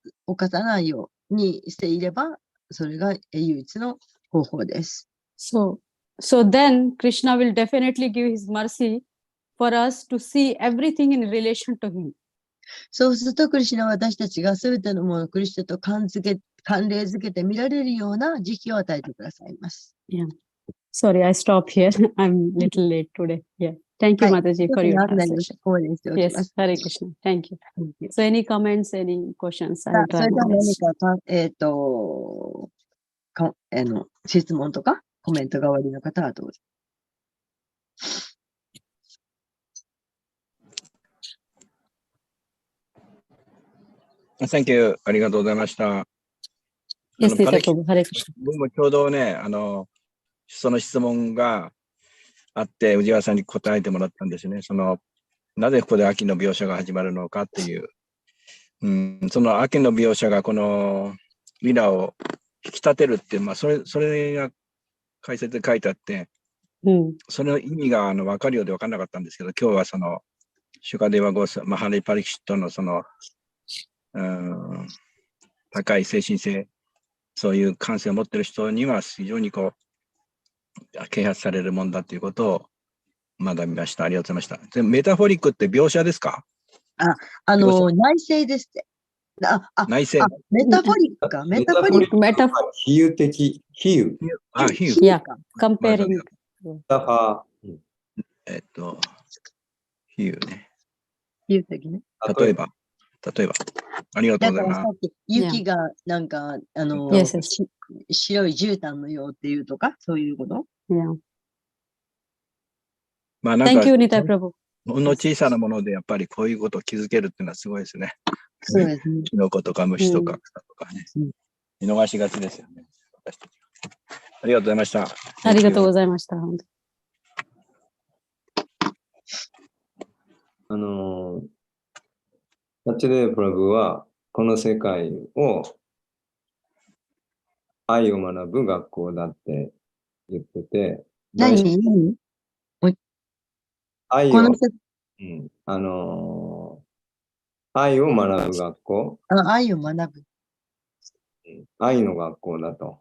ないようにしていれば、それが、唯一の方法です。So then Krishna will definitely give his mercy for us to see everything in relation to him. そうすると、クリシュナは私たちがすべてのものをクリシュナと関連づけて見られるような時期を与えてくださいます。Yeah. Sorry, I stop here. I'm a little late today. Yeah. Thank you, Mataji, for your translation. Yes, Hare Krishna. Thank you. So any comments, any questions? そ I'll れ try では my 何 best. か、質問とかコメントがおありの方はどうぞ。Thank you. ありがとうございました。Yes, Nita Prabhu. Hare Krishna. 僕もちょうどね、その質問があって、宇治原さんに答えてもらったんですね。なぜここで秋の描写が始まるのかっていう。その秋の描写がこのリラを引き立てるって、それが解説で書いてあって、その意味が分かるようで分からなかったんですけど、今日はシュカデワゴス、マハリパリキシットの高い精神性、そういう感性を持っている人には非常に啓発されるもんだということを学びました。ありがとうございました。でメタフォリックって描写ですか？内省ですって。内省。メタフォリックか。メタフォリック。比喩的。比喩。比喩。Yeah, comparing. 比比喩ね。喩的ね。例えば。ありがとうございます。だからさっき雪がなんか、白い絨毯のようっていうとか、そういうこと？ Yeah. なんか、Thank you, Nita Prabhu. ほんの小さなものでやっぱりこういうことを気づけるっていうのはすごいですね。そうですね。キノコとか虫とか草とかね。見逃しがちですよね。私たちありがとうございました。ありがとうございました。ナチュレープラブはこの世界を愛を学ぶ学校だって言ってて、何愛を、この世愛を学ぶ学校、愛を学ぶ。愛の学校だと。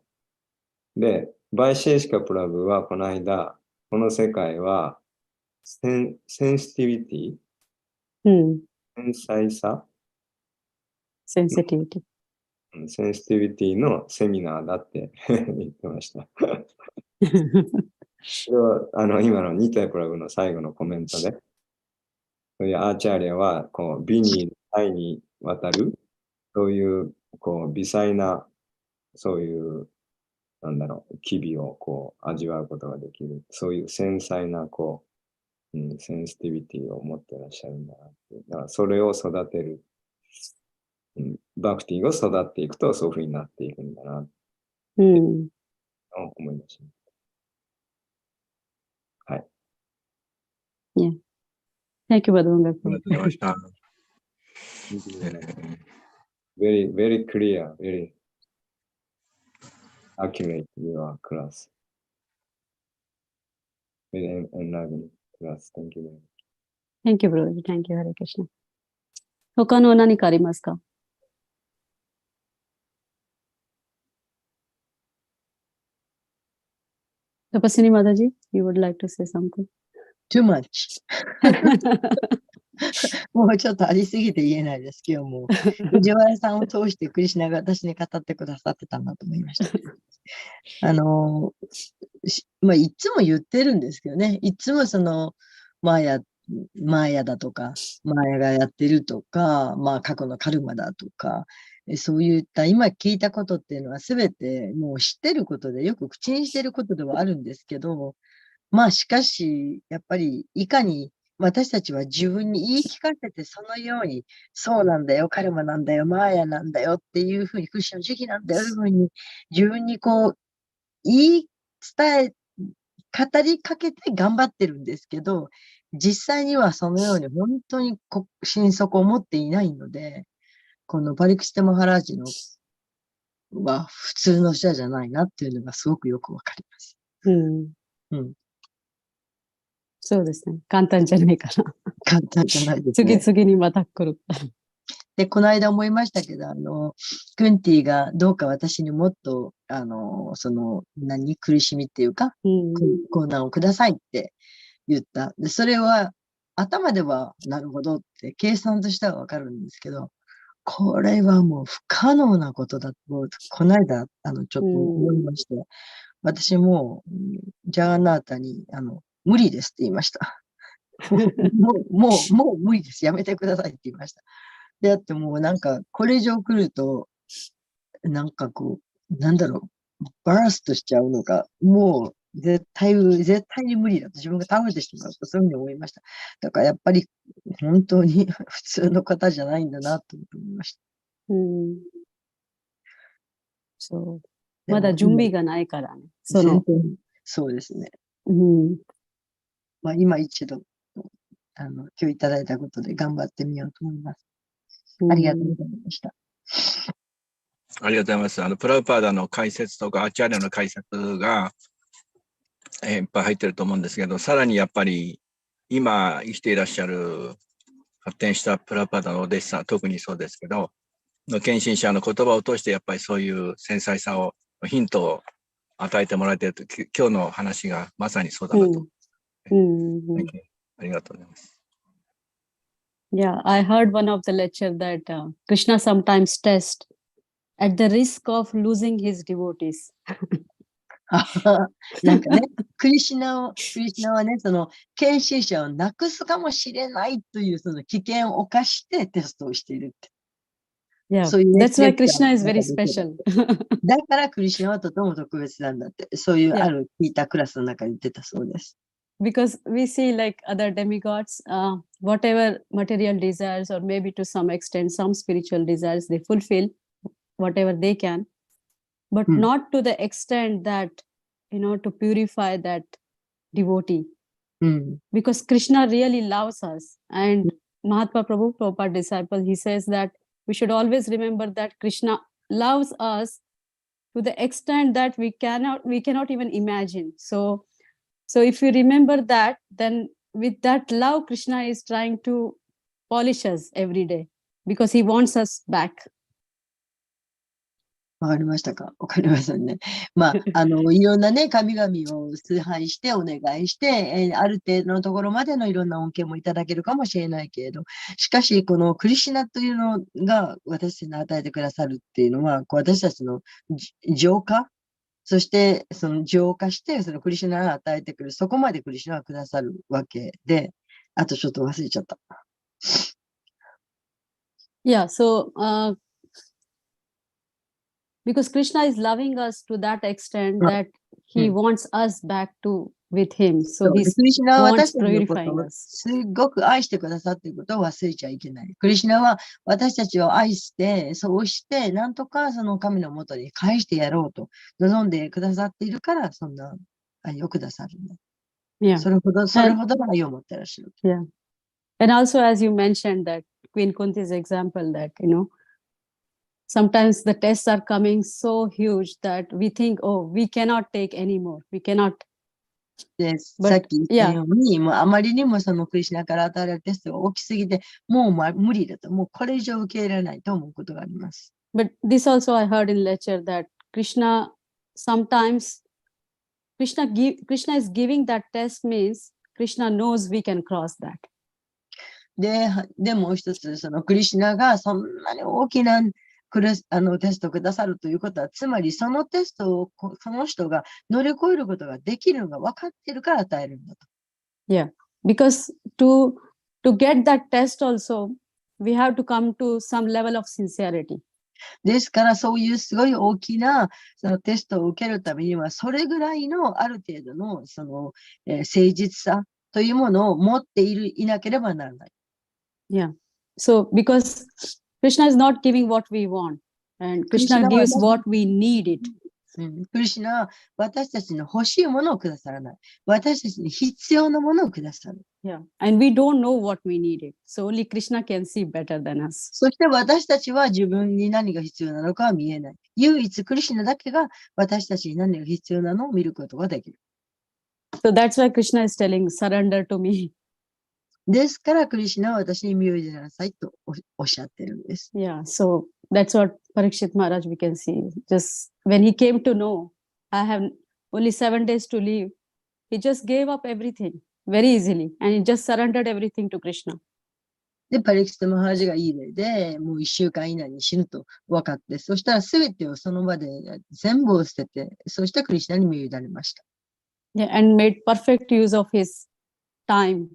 で、バイシェーシカプラブはこの間、この世界はセンシティビティ、繊細さ、sensitivity. センシティビティのセミナーだって言ってました。これは今のニタイプラブの最後のコメントで、そういうアーチャーリアはこう美に愛に渡る、そういうこう微細な、そういう機微をこう味わうことができる、そういう繊細なこう、センシティビティを持ってらっしゃるんだなって。だからそれを育てる、バクティが育っていくとそういうふうになっていくんだなって思いました。はい。Yeah. Thank you, Badwanga. ありがとうございました。very, very clear, very accurate your class. Very enlightening class. Thank you very much. Thank you, Prabhuji. Thank you, Hare Krishna. 他の何かありますか？Tapasini Mataji, you would like to say something? too much. もうちょっとありすぎて言えないですけども、藤原さんを通してクリシュナが私に語ってくださってたんだと思いました。いつも言ってるんですけどね、いつもその、マーヤだとか、マーヤがやってるとか、過去のカルマだとか、そういった今聞いたことっていうのは全てもう知ってることで、よく口にしてることではあるんですけど、しかし、やっぱりいかに私たちは自分に言い聞かせてそのように、そうなんだよ、カルマなんだよ、マーヤなんだよっていうふうに、クリシュナの時期なんだよ、というふうに自分にこう、言い伝え、語りかけて頑張ってるんですけど、実際にはそのように本当に心底思っていないので、このパリクシテマハラージのは普通の人じゃないなっていうのがすごくよくわかります。そうですね。簡単じゃないかな。簡単じゃないですね。次々にまた来る。で、この間思いましたけど、クンティがどうか私にもっと、苦しみっていうか、困難をくださいって言った。で、それは、頭では、なるほどって、計算としてはわかるんですけど、これはもう不可能なことだと、この間、ちょっと思いまして、私も、ジャガナータに、無理ですって言いました。もう無理です。やめてくださいって言いました。で、あってもうこれ以上来ると、バラストしちゃうのが、もう絶対に無理だと自分が倒れてしまうと、そういうふうに思いました。だからやっぱり本当に普通の方じゃないんだなと思いました。そう。まだ準備がないからね。そうですね。今一度、今日いただいたことで頑張ってみようと思います。ありがとうございました。ありがとうございます。プラウパーダの解説とか、アーチャーリアの解説が、いっぱい入ってると思うんですけど、さらにやっぱり、今生きていらっしゃる発展したプラウパーダのお弟子さん、特にそうですけど、献身者の言葉を通して、やっぱりそういう繊細さを、ヒントを与えてもらえていると、今日の話がまさにそうだなと。ありがとうございます。Yeah, I heard one of the lecture that Krishna sometimes tests at the risk of losing his devotees. クリシュナはね、その献身者をなくすかもしれないというその危険を冒してテストをしているって。Yeah, that's why Krishna is very special. だからクリシュナはとても特別なんだって、そういうある聞いたクラスの中に言ってたそうです。Because we see like other demigods, whatever material desires or maybe to some extent some spiritual desires, they fulfill whatever they can, but not to the extent that, to purify that devotee. Because Krishna really loves us. And Mahatma Prabhupada disciple, he says that we should always remember that Krishna loves us to the extent that we cannot even imagine. So if you remember that, then with that love, Krishna is trying to polish us every day because he wants us back. わかりましたか？わかりませんね。まあ、いろんなね、神々を崇拝してお願いして、ある程度のところまでのいろんな恩恵もいただけるかもしれないけれど、しかし、このクリシュナというのが私たちに与えてくださるっていうのは、こう私たちの浄化、そしてその浄化して、そのクリシュナが与えてくる、そこまでクリシュナがくださるわけで、あとちょっと忘れちゃった。Yeah, so because Krishna is loving us to that extent that he wants us back to with him. So ク he's リシュナは私 wants たちのこと purifying を us. すごく愛してくださっていることを忘れちゃいけない。クリシュナは私たちを愛して、そうして、なんとかその神のもとに返してやろうと望んでくださっているから、そんな愛をくださるんだ。Yeah. それほどの愛を持ってらっしゃる。Yeah. And also, as you mentioned that Queen Kunti's example that, sometimes the tests are coming so huge that we think, oh, we cannot take anymore. We cannot. で、 But- さっき言ったように、もうあまりにもそのクリシュナから与えられるテストが大きすぎて、もう無理だと、もうこれ以上受け入れられないと思うことがあります。But this also I heard in lecture that Krishna sometimes Krishna is giving that test means Krishna knows we can cross that. でもう一つ、そのクリシュナがそんなに大きなテストをくださるということは、つまりそのテストをその人が乗り越えることができるのが分かっているから与えるんだと。Yeah, because to get that test also, we have to come to some level of sincerity. ですから、そういうすごい大きなそのテストを受けるためには、それぐらいのある程度のその、誠実さというものを持っていなければならない。Yeah. So because Krishna is not giving what we want, and Krishna gives what we need it. クリシュナは私たちの欲しいものをくださらない。私たちに必要なものをくださる。Yeah. And we don't know what we need it. So only Krishna can see better than us. そして私たちは自分に何が必要なのかは見えない。唯一クリシュナだけが私たちに何が必要なのを見ることができる。So that's why Krishna is telling, surrender to me. ですからクリシュナは私に身を委ねなさいとおっしゃってるんです。Yeah. So that's what Parikshit Maharaj we can see. Just when he came to know, I have only 7 days to live, he just gave up everything very easily and he just surrendered everything to Krishna. で、パリキシトマハラジがいい例で、もう1週間以内に死ぬと分かって、そしたら全てをその場で全部を捨てて、そしてクリシュナに身を委ねました。Yeah, and made perfect use of his time,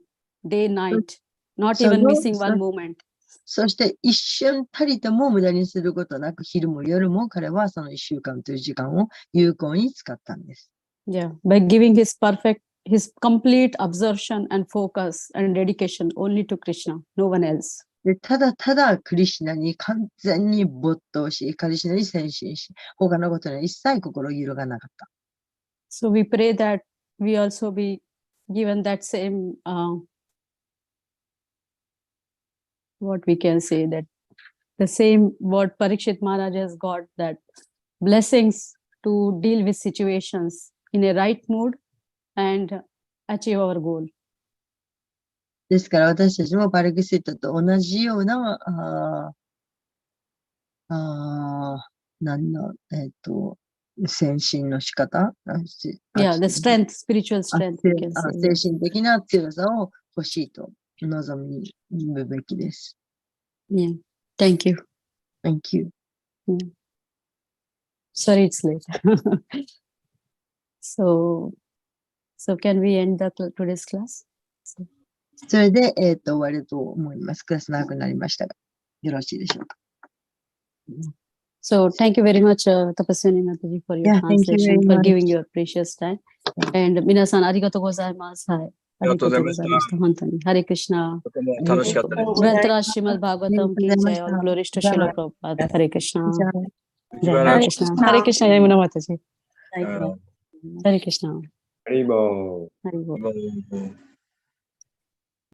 day, night, not even missing one moment. そして一瞬たりとも無駄にすることなく、昼も夜も彼はその1週間という時間を有効に使ったんです。Yeah, by giving his complete absorption and focus and dedication only to Krishna, no one else. でただただクリシュナに完全に没頭し、クリシュナに専心し、他のことには一切心を揺るがなかった。So we pray that we also be given that same, what we can say, that the same what Parikshit Maharaj has got, that blessings to deal with situations in a right mood and achieve our goal. ですから私たちもパリキシットと同じような、先進の仕方 Yeah, the strength, spiritual strength, we can say. 精神的な強さを欲しいと望むべきです。Yeah, thank you. Thank you. Sorry, it's late. So can we end today's class? それで、終わると思います。クラス長くなりましたが、よろしいでしょうか。So thank you very much, Tapaswini Mataji, for your translation, for giving your precious time. And 皆さんありがとうございます。はい。ありがとうございました。本当に。ハレクシナ。とても楽しかったです。グラントラシマルバーガタムキンジャイ、オルグロリストシュラプロパー、ハレクシナ。ハレクシナ。ハレクシナ、ヤムナマタジ。ハレクシナ。ハリボー。ハリボー。